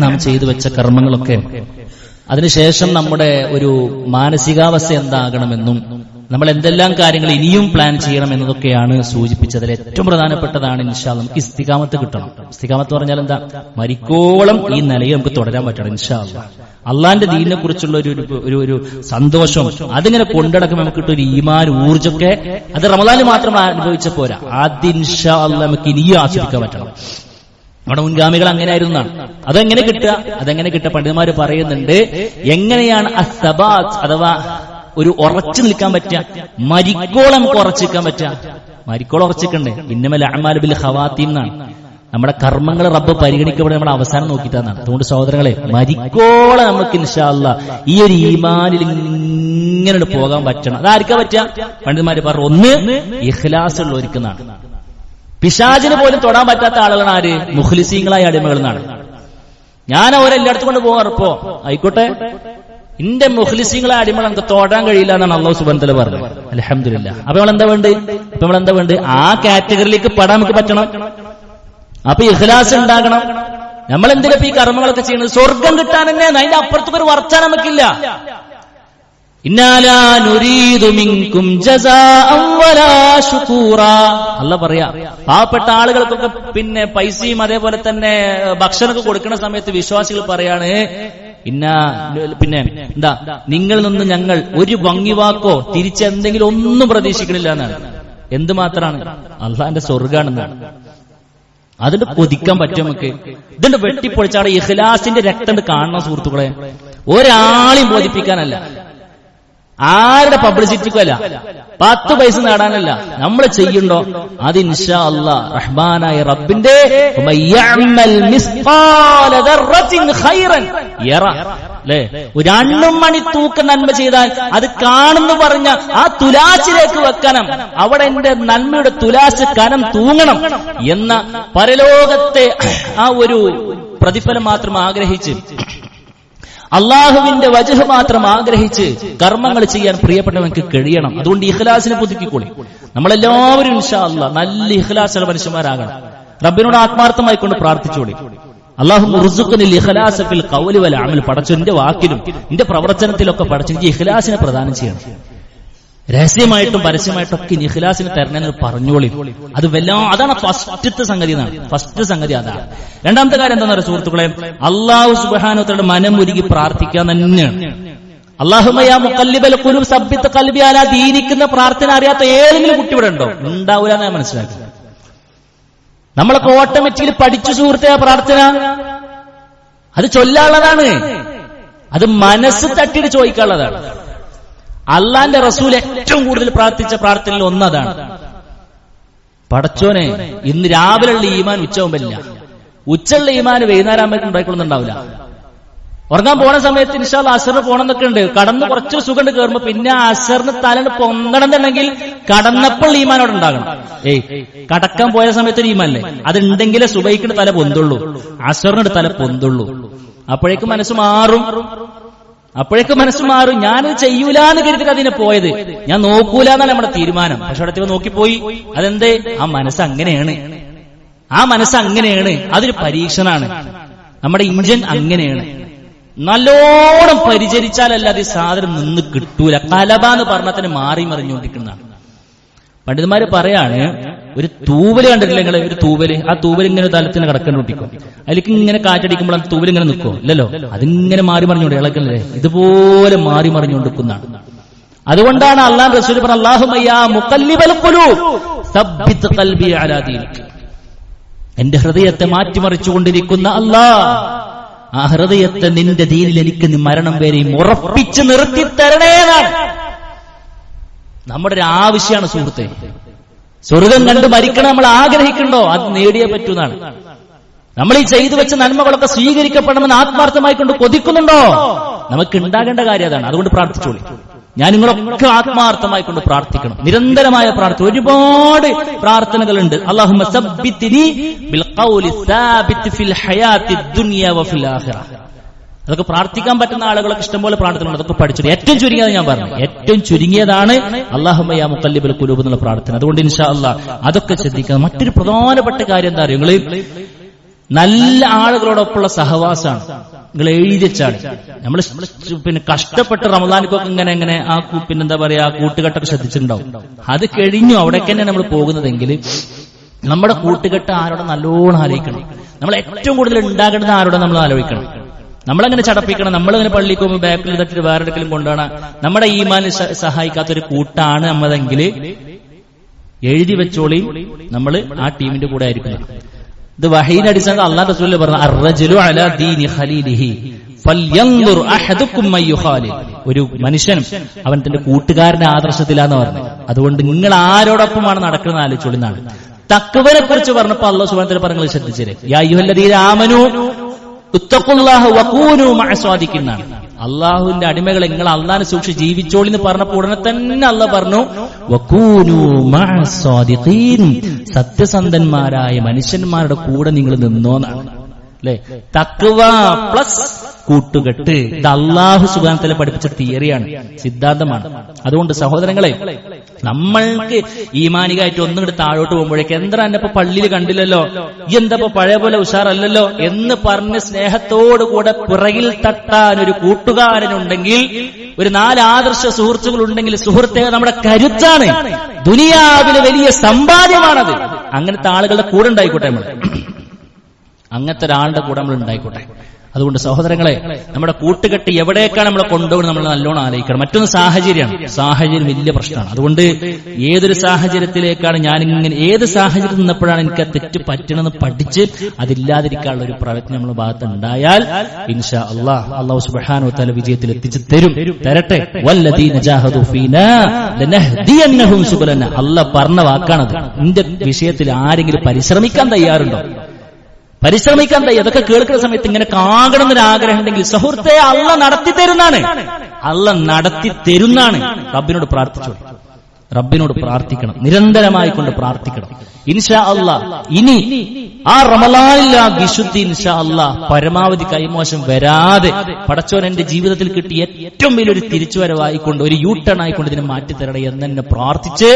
[SPEAKER 1] നാം ചെയ്തു വെച്ച കർമ്മങ്ങളൊക്കെ, അതിനുശേഷം നമ്മുടെ ഒരു മാനസികാവസ്ഥ എന്താകണമെന്നും നമ്മൾ എന്തെല്ലാം കാര്യങ്ങൾ ഇനിയും പ്ലാൻ ചെയ്യണം എന്നതൊക്കെയാണ് സൂചിപ്പിച്ചത്. അതിൽ ഏറ്റവും പ്രധാനപ്പെട്ടതാണ് ഇൻഷാ അല്ലാഹ് നമുക്ക് ഇസ്തിഖാമത്ത് കിട്ടണം. ഇസ്തിഖാമത്ത് പറഞ്ഞാൽ എന്താ? മരിക്കോളം ഈ നിലയിൽ നമുക്ക് തുടരാൻ പറ്റണം ഇൻഷാ അല്ലാഹ്. അള്ളാന്റെ ദീനിനെ കുറിച്ചുള്ള ഒരു സന്തോഷം അതിങ്ങനെ കൊണ്ടടക്കം നമുക്ക് കിട്ടും. ഒരു ഈമാൻ, ഊർജ്ജമൊക്കെ അത് റമളാനിൽ മാത്രം അനുഭവിച്ച പോരാ, ആദ്യം ഇൻഷാ അല്ലാഹ് നമുക്ക് ഇനിയും ആസ്വദിക്കാൻ പറ്റണം. നമ്മുടെ മുൻഗാമികൾ അങ്ങനെയായിരുന്നാണ്. അതെങ്ങനെ കിട്ടുക? പണ്ഡിതന്മാര് പറയുന്നുണ്ട്, എങ്ങനെയാണ് അസ്സബാത്ത് അഥവാ ഒരു ഉറച്ചു നിൽക്കാൻ പറ്റുക, മരിക്കോളം നമുക്ക് ഉറച്ചിക്കാൻ പറ്റുക. മരിക്കോളം ഉറച്ചിക്കണ്ടേ? ഇന്നമൽ അഅ്മാലു ബിൽ ഖവാതീം എന്നാണ്. നമ്മുടെ കർമ്മങ്ങൾ റബ്ബ് പരിഗണിക്കപ്പെടുന്നത് നമ്മുടെ അവസാനം നോക്കിയിട്ടാണ്. അതുകൊണ്ട് സഹോദരങ്ങളെ, മരിക്കോളം നമുക്ക് ഇൻഷാ അല്ലാഹ് ഈ ഒരു ഈമാനിൽ ഇങ്ങനെ പോകാൻ പറ്റണം. അതാർക്കാ പറ്റുക? പണ്ഡിതന്മാര് പറഞ്ഞു, ഒന്ന് ഇഖ്ലാസ് ഉള്ളവർക്കെന്നാണ്. പിശാചിന് പോലും തൊടാൻ പറ്റാത്ത ആളുകളാണ് ആര്? മുഖ്ലിസീങ്ങളായ അടിമകൾ എന്നാണ്. ഞാൻ അവരെല്ലായിടത്തും കൊണ്ട് പോകാറപ്പോ ആയിക്കോട്ടെ, ഇന്റെ മുഖ്ലിസീങ്ങളായ അടിമകൾ നമുക്ക് തൊടാൻ കഴിയില്ല എന്നാണ് അല്ലാഹു സുബ്ഹാനഹു വ തആല പറഞ്ഞത്. അൽഹംദുലില്ലാഹ്. അപ്പൊ നമ്മളെന്താ വേണ്ടത്? ആ കാറ്റഗറിയിലേക്ക് പെടാൻ നമുക്ക് പറ്റണം. അപ്പൊ ഇഖ്ലാസ് ഉണ്ടാകണം. നമ്മൾ എന്തിനാ ഈ കർമ്മങ്ങളൊക്കെ ചെയ്യുന്നത്? സ്വർഗം കിട്ടാൻ തന്നെയാണ്. അതിന്റെ അപ്പുറത്തൊക്കെ ഒരു വർച്ചാൻ നമുക്കില്ല. ഇന്നാലാ നുരീദു മിൻകും ജസാഅൻ വലാ ശുകൂറാ. അല്ലാഹ് പറയാ, പാവപ്പെട്ട ആളുകൾക്കൊക്കെ പിന്നെ പൈസയും അതേപോലെ തന്നെ ഭക്ഷണമൊക്കെ കൊടുക്കുന്ന സമയത്ത് വിശ്വാസികൾ പറയാണ്, പിന്നെ എന്താ, നിങ്ങളിൽ നിന്ന് ഞങ്ങൾ ഒരു ഭംഗിവാക്കോ തിരിച്ചെന്തെങ്കിലും ഒന്നും പ്രതീക്ഷിക്കണില്ല എന്നാണ്. എന്തുമാത്രാണ്? അള്ളാന്റെ സ്വർഗാണെന്നാണ്. അതിന്റെ കൊതിക്കാൻ പറ്റും നമുക്ക്. ഇതിന്റെ വെട്ടിപ്പൊളിച്ചാടെ ഇഖ്ലാസിന്റെ രക്തം കാണണം സുഹൃത്തുക്കളെ. ഒരാളെയും ബോധിപ്പിക്കാനല്ല, ആരുടെ പബ്ലിസിറ്റിക്കും അല്ല, 10 പൈസ നേടാനല്ല. നമ്മൾ ചെയ്യുണ്ടോ അത് ഇൻഷാ അല്ലാഹ് റഹ്മാനായ റബ്ബിന്റെ ഒരു അണ്ണുമണി തൂക്ക നന്മ ചെയ്താൽ അത് കാണുന്നു പറഞ്ഞ ആ തുലാസിലേക്ക് വെക്കണം. അവിടെ എന്റെ നന്മയുടെ തുലാസ് കനം തൂങ്ങണം എന്ന പരലോകത്തെ ആ ഒരു പ്രതിഫലം മാത്രം ആഗ്രഹിച്ച്, അള്ളാഹുവിന്റെ വജ്ഹ് മാത്രം ആഗ്രഹിച്ച് കർമ്മങ്ങൾ ചെയ്യാൻ പ്രിയപ്പെട്ടവർക്ക് കഴിയണം. അതുകൊണ്ട് ഇഖ്ലാസിനെ പുതുക്കിക്കോളി. നമ്മളെല്ലാവരും ഇൻഷാ അല്ലാഹ് നല്ല ഇഖ്ലാസുള്ള മനുഷ്യന്മാരാകണം. റബ്ബിനോട് ആത്മാർത്ഥമായി കൊണ്ട് പ്രാർത്ഥിച്ചോളി. അല്ലാഹുമ്മ ഉർസുഖ്നിൽ ഇഖ്ലാസ ഫിൽ ഖൗലി വൽ അമൽ. പടച്ചോന്റെ വാക്കിലും എന്റെ പ്രവർത്തനത്തിലൊക്കെ പടച്ചോൻ ഇഖ്ലാസിനെ പ്രദാനം ചെയ്യണം. രഹസ്യമായിട്ടും പരസ്യമായിട്ടും ഒക്കെ ഇഖ്ലാസിനെ തരണമെന്ന് പറഞ്ഞോളി. അത് അതാണ് ഫസ്റ്റ് സംഗതി അതാണ്. രണ്ടാമത്തെ കാര്യം എന്താണെന്ന് പറയുക സുഹൃത്തുക്കളെ, അല്ലാഹു സുബ്ഹാനഹു വ തആലയുടെ മനം ഉരുകി പ്രാർത്ഥിക്കാൻ തന്നെയാണ്. അല്ലാഹുമ്മ യാ മുഖല്ലിബൽ ഖുലൂബ് സബ്ബിത് ഖൽബി അലാ ദീനിക് എന്ന പ്രാർത്ഥന അറിയാത്ത ഏതെങ്കിലും കുട്ടി ഇവിടെ ഉണ്ടോ? ഉണ്ടാവില്ല എന്ന് ഞാൻ മനസ്സിലാക്കി. നമ്മളൊക്കെ ഓട്ടോമാറ്റിക്കലി പഠിച്ചു സുഹൃത്തെ. ആ പ്രാർത്ഥന അത് ചൊല്ലാനുള്ളതാണ്, അത് മനസ്സ് തട്ടിയിട്ട് ചോദിക്കാനുള്ളതാണ്. അള്ളാന്റെ റസൂൽ ഏറ്റവും കൂടുതൽ പ്രാർത്ഥിച്ച പ്രാർത്ഥനയിൽ ഒന്നതാണ്, പടച്ചോനെ ഇന്ന് രാവിലെയുള്ള ഈമാൻ ഉച്ചയാകുമ്പില്ല, ഉച്ചയുള്ള ഈമാൻ വൈകുന്നേരം ആകുമ്പോഴേക്കും ഉണ്ടായിക്കൊള്ളുന്നുണ്ടാവില്ല. ഉറങ്ങാൻ പോണ സമയത്ത് ഇൻഷാ അല്ലാഹ് അസറിന് പോകണമെന്നൊക്കെ ഉണ്ട്. കടന്ന് കുറച്ച് സുഖമുണ്ട് കയറുമ്പോ പിന്നെ അസറിന് തലന് പൊങ്ങണമെന്നുണ്ടെങ്കിൽ കടന്നപ്പോൾ ഈമാനോട് ഉണ്ടാകണം. കടക്കാൻ പോയ സമയത്ത് ഒരു ഈമാനല്ലേ, അതുണ്ടെങ്കിലേ സുബൈക്കിന് തല പൊന്തുള്ളൂ, അസറിന് തല പൊന്തുള്ളൂ. അപ്പോഴേക്കും മനസ്സ് മാറും. ഞാനത് ചെയ്യൂലെന്ന് കരുതിട്ട് അതിനെ പോയത്, ഞാൻ നോക്കൂലെന്നാണ് നമ്മുടെ തീരുമാനം. പക്ഷെ അവിടെ നോക്കിപ്പോയി. അതെന്തേ? ആ മനസ്സ് അങ്ങനെയാണ്. അതൊരു പരീക്ഷണാണ്. നമ്മുടെ ഇഞ്ചൻ അങ്ങനെയാണ്. നല്ലോണം പരിചരിച്ചാലല്ലാതെ സാധനം നിന്ന് കിട്ടൂല. കലബ എന്ന് പറഞ്ഞാൽ തന്നെ മാറി മറിഞ്ഞുകൊണ്ടിരിക്കുന്നതാണ്. പണ്ഡിതന്മാര് പറയാണ്, ഒരു തൂവല് കണ്ടിട്ടില്ല നിങ്ങള്? ഒരു തൂവല്, ആ തൂവൽ ഇങ്ങനെ തലത്തിന് കിടക്കണ്ടോട്ടിക്കും. അതിലേക്ക് ഇങ്ങനെ കാറ്റടിക്കുമ്പോൾ ആ തൂവൽ ഇങ്ങനെ നിൽക്കോ? ഇല്ലല്ലോ, അതിങ്ങനെ മാറി മറിഞ്ഞോണ്ട് ഇളക്കല്ലേ, ഇതുപോലെ മാറി മറിഞ്ഞുകൊണ്ടിരിക്കുന്നതാണ്. അതുകൊണ്ടാണ് അല്ലാഹു റസൂൽ പറഞ്ഞ, അല്ലാഹുമ്മ യാ മുഖല്ലിബൽ ഖുലൂബ് സബ്ബിത് ഖൽബി അലാ ദീനിക്. എന്റെ ഹൃദയത്തെ മാറ്റിമറിച്ചുകൊണ്ടിരിക്കുന്ന അല്ലാഹ്, ആ ഹൃദയത്തെ നിന്റെ ദീനിൽ എനിക്ക് മരണം വരെയും ഉറപ്പിച്ച് നിർത്തി തരണേന്നാണ് നമ്മുടെ ഒരു ആവശ്യമാണ്. സുഹൃത്തെ, സ്വർഗം കണ്ട് മരിക്കണം നമ്മൾ ആഗ്രഹിക്കണ്ടോ? അത് നേടിയേ പറ്റൂന്നാണ്. നമ്മൾ ഈ ചെയ്തു വെച്ച നന്മകളൊക്കെ സ്വീകരിക്കപ്പെടണമെന്ന് ആത്മാർത്ഥമായി കൊണ്ട് കൊതിക്കുന്നുണ്ടോ? നമുക്ക് ഉണ്ടാകേണ്ട കാര്യം അതാണ്. അതുകൊണ്ട് പ്രാർത്ഥിച്ചോളി. ഞാൻ നിങ്ങളൊക്കെ ആത്മാർത്ഥമായി കൊണ്ട് പ്രാർത്ഥിക്കണം. നിരന്തരമായ പ്രാർത്ഥന, ഒരുപാട് പ്രാർത്ഥനകളുണ്ട്. അല്ലാഹുമ്മ സബ്ബിത്നി ബിൽ ഖൗലി സാബിത് ഫിൽ ഹയാത്തി ദുനിയ വഫിൽ ആഖിറ. അതൊക്കെ പ്രാർത്ഥിക്കാൻ പറ്റുന്ന ആളുകളൊക്കെ ഇഷ്ടംപോലെ പ്രാർത്ഥനകളുണ്ട്. അതൊക്കെ പഠിച്ചിട്ട് ഏറ്റവും ചുരുങ്ങിയത് ഞാൻ പറഞ്ഞു, ഏറ്റവും ചുരുങ്ങിയതാണ് അല്ലാഹുമ്മ യാ മുഖല്ലിബൽ ഖുലൂബ് എന്നുള്ള പ്രാർത്ഥന. അതുകൊണ്ട് ഇൻഷാ അല്ലാഹ് അതൊക്കെ ശ്രദ്ധിക്കണം. മറ്റൊരു പ്രധാനപ്പെട്ട കാര്യം എന്താ അറിയോ? നിങ്ങള് നല്ല ആളുകളോടൊപ്പമുള്ള സഹവാസമാണ്. നിങ്ങൾ എഴുതി വെച്ചാണ്. നമ്മൾ പിന്നെ കഷ്ടപ്പെട്ട് റമദാനിക്കൊക്കെ ഇങ്ങനെ ആ പിന്നെന്താ പറയാ, ആ കൂട്ടുകെട്ടൊക്കെ ശ്രദ്ധിച്ചിട്ടുണ്ടാവും. അത് കഴിഞ്ഞു അവിടേക്ക് തന്നെ നമ്മൾ പോകുന്നതെങ്കിൽ നമ്മുടെ കൂട്ടുകെട്ട് ആരോടെ നല്ലോണം ആലോചിക്കണം. നമ്മൾ ഏറ്റവും കൂടുതൽ ഉണ്ടാകേണ്ടത് ആരോടെ നമ്മൾ ആലോചിക്കണം. നമ്മളങ്ങനെ ചടപ്പിക്കണം. നമ്മളിങ്ങനെ പള്ളിക്ക് പോകുമ്പോൾ ബാക്കിൽ തട്ടിട്ട് വേറെ എടുക്കലും കൊണ്ടുപോകണം. നമ്മുടെ ഈമാനിൽ സഹായിക്കാത്തൊരു കൂട്ടാണ് നമ്മളെങ്കിൽ എഴുതി വെച്ചോളി, നമ്മൾ ആ ടീമിന്റെ കൂടെ ആയിരിക്കണം. ഇത് വഹീന്റെ അടിസ്ഥാനത്തിൽ അല്ലാഹു റസൂൽ പറഞ്ഞു, അർറജുലു അലാ ദീനി ഖലീലിഹി ഫൽയൻദുർ അഹദുക്കും മൻ യുഖാലിൽ. ഒരു മനുഷ്യൻ അവൻ തന്റെ കൂട്ടുകാരന്റെ ആദർശത്തിലാന്ന് പറഞ്ഞു. അതുകൊണ്ട് നിങ്ങൾ ആരോടൊപ്പമാണ് നടക്കുന്നത് ആലോചിച്ചോളി എന്നാണ്. തഖ്വയെ കുറിച്ച് പറഞ്ഞപ്പോൾ അല്ലാഹു സുബ്ഹാനഹു വ തആല പറഞ്ഞത് ശ്രദ്ധിച്ചേ, യാ അയ്യുഹല്ലദീന ആമനൂ ഇത്തഖുല്ലാഹ വകൂനൂ മഅസ്വാദിഖീൻ. അള്ളാഹുവിന്റെ അടിമകളെ നിങ്ങൾ അള്ളാഹിനെ സൂക്ഷിച്ച് ജീവിച്ചോളി എന്ന് പറഞ്ഞപ്പോൾ ഉടനെ തന്നെ അള്ളാഹ് പറഞ്ഞു, വകൂനൂ മഅസ്വാദിഖീൻ, സത്യസന്ധന്മാരായ മനുഷ്യന്മാരുടെ കൂടെ നിങ്ങൾ നിന്നോന്നാണ്. അല്ലെ? തഖ്വ പ്ലസ് കൂട്ടുകെട്ട്, ഇത് അല്ലാഹു സുബ്ഹാനഹു വ തആല പഠിപ്പിച്ച തിയറിയാണ്, സിദ്ധാന്തമാണ്. അതുകൊണ്ട് സഹോദരങ്ങളെ, നമ്മൾക്ക് ഈമാനികമായിട്ട് ഒന്നും കൂടി താഴോട്ട് പോകുമ്പോഴേക്ക് എന്താ എന്നെപ്പോ പള്ളിയിൽ കണ്ടില്ലല്ലോ, ഈ എന്താപ്പോ പഴയ പോലെ ഉഷാറല്ലല്ലോ എന്ന് പറഞ്ഞ് സ്നേഹത്തോടുകൂടെ പിറകിൽ തട്ടാൻ ഒരു കൂട്ടുകാരനുണ്ടെങ്കിൽ, ഒരു 4 ആദർശ സുഹൃത്തുക്കൾ ഉണ്ടെങ്കിൽ, സുഹൃത്തെ നമ്മുടെ കരുത്താണ്, ദുനിയാവിലെ വലിയ സമ്പാദ്യമാണത്. അങ്ങനത്തെ ആളുകളുടെ കൂടെ ഉണ്ടായിക്കോട്ടെ, അങ്ങനത്തെ ഒരാളുടെ കൂടെ നമ്മൾ ഉണ്ടായിക്കോട്ടെ. അതുകൊണ്ട് സഹോദരങ്ങളെ, നമ്മുടെ കൂട്ടുകെട്ട് എവിടേക്കാണ് നമ്മളെ കൊണ്ടുപോകുന്നത് നമ്മൾ നല്ലോണം ആലോചിക്കണം. മറ്റൊന്ന് സാഹചര്യമാണ്. സാഹചര്യം വലിയ പ്രശ്നമാണ്. അതുകൊണ്ട് ഏതൊരു സാഹചര്യത്തിലേക്കാണ് ഞാനിങ്ങനെ, ഏത് സാഹചര്യത്തിൽ നിന്നപ്പോഴാണ് എനിക്ക് ആ തെറ്റ് പറ്റണമെന്ന് പഠിച്ച് അതില്ലാതിരിക്കാനുള്ള ഒരു പ്രയത്നം നമ്മുടെ ഭാഗത്ത് ഉണ്ടായാൽ ഇൻഷാ അല്ലാഹു സുബ്ഹാനഹു വ തആല വിജയത്തിൽ എത്തിച്ചു തരട്ടെ. വല്ലദീന ജാഹദു ഫീനാ ലനഹ്ദിയന്നഹും സുബലന. അല്ലാഹ് പറഞ്ഞ വാക്കാണത്. നിന്റെ വിഷയത്തിൽ ആരെങ്കിലും പരിശ്രമിക്കാൻ തയ്യാറുണ്ടോ? പരിശ്രമിക്കാൻ തയ്യാ. അതൊക്കെ കേൾക്കുന്ന സമയത്ത് ഇങ്ങനെ കാകണം എന്നൊരു ആഗ്രഹം ഉണ്ടെങ്കിൽ സുഹൃത്തെ, അള്ളാഹ് നടത്തി തരുന്നാണ്. റബ്ബിനോട് പ്രാർത്ഥിച്ചോളൂ. റബ്ബിനോട് പ്രാർത്ഥിക്കണം, നിരന്തരമായി കൊണ്ട് പ്രാർത്ഥിക്കണം. ഇൻഷാ അല്ലാഹ് ഇനി ആ റമളാനിൽ ആ വിശുദ്ധി ഇൻഷാ അല്ലാഹ് പരമാവധി കൈമോശം വരാതെ പടച്ചോൻ എന്റെ ജീവിതത്തിൽ കിട്ടിയ ഏറ്റവും വലിയൊരു തിരിച്ചുവരവായിക്കൊണ്ട്, ഒരു യൂട്ടേൺ ആയിക്കൊണ്ട് ഇതിനെ മാറ്റിത്തരണേ എന്നെ പ്രാർത്ഥിച്ച്,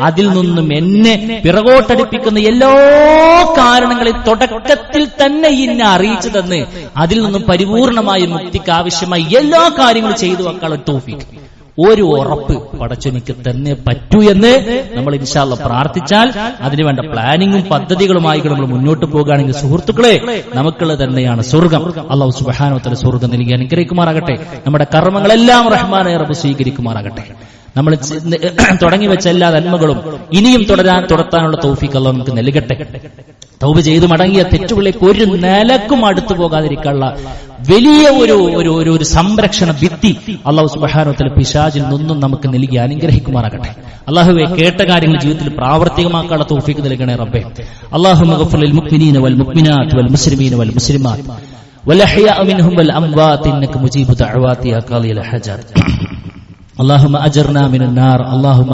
[SPEAKER 1] അതിൽ നിന്നും എന്നെ പിറകോട്ടടിപ്പിക്കുന്ന എല്ലാ കാരണങ്ങളെയും തുടക്കത്തിൽ തന്നെ എന്നെ അറിയിച്ചു തന്ന് അതിൽ നിന്നും പരിപൂർണമായ മുക്തിക്ക് ആവശ്യമായി എല്ലാ കാര്യങ്ങളും ചെയ്തു വെക്കാനുള്ള തൗഫീഖ്, ഒരു ഉറപ്പ് പടച്ചോനിക്ക് തന്നെ പറ്റൂ എന്ന് നമ്മൾ ഇൻഷാ അല്ലാഹ് പ്രാർത്ഥിച്ചാൽ, അതിനുവേണ്ട പ്ലാനിങ്ങും പദ്ധതികളുമായി നമ്മൾ മുന്നോട്ട് പോകുകയാണെങ്കിൽ സുഹൃത്തുക്കളെ, നമുക്കുള്ളത് തന്നെയാണ് സ്വർഗം. അല്ലാഹു സുബ്ഹാനഹു വ തആല സ്വർഗം നൽകി അനുഗ്രഹിക്കുമാറാകട്ടെ. നമ്മുടെ കർമ്മങ്ങളെല്ലാം റഹ്മാനായ റബ്ബ് സ്വീകരിക്കുമാറാകട്ടെ. നമ്മൾ തുടങ്ങി വെച്ച എല്ലാ നന്മകളും ഇനിയും തുടർത്താനുള്ള തൗഫീഖ് അല്ലാഹു നമുക്ക് നൽകട്ടെ. തൗബ ചെയ്ത് മടങ്ങിയ തെറ്റുകളിലേക്ക് ഒരു നിലക്കും അടുത്തു പോകാതിരിക്കാനുള്ള വലിയ ഒരു സംരക്ഷണ ഭിത്തി അല്ലാഹു സുബ്ഹാനഹു വ തആല പിശാചിൽ നിന്നും നമുക്ക് നൽകി അനുഗ്രഹിക്കുമാറാകട്ടെ. അല്ലാഹുവേ, കേട്ട കാര്യങ്ങൾ ജീവിതത്തിൽ പ്രാവർത്തികമാക്കാനുള്ള തൗഫീഖ് നൽകണേ റബ്ബേ. അല്ലാഹുമ്മ ഗഫിർ ലിൽ മുഅ്മിനീന വൽ മുഅ്മിനാത്ത് വൽ മുസ്ലിമീന വൽ മുസ്ലിമാത്ത് والأحياء منهم والأموات إنك مجيب دعوات يا قاضي الحاجات اللهم أجرنا من النار اللهم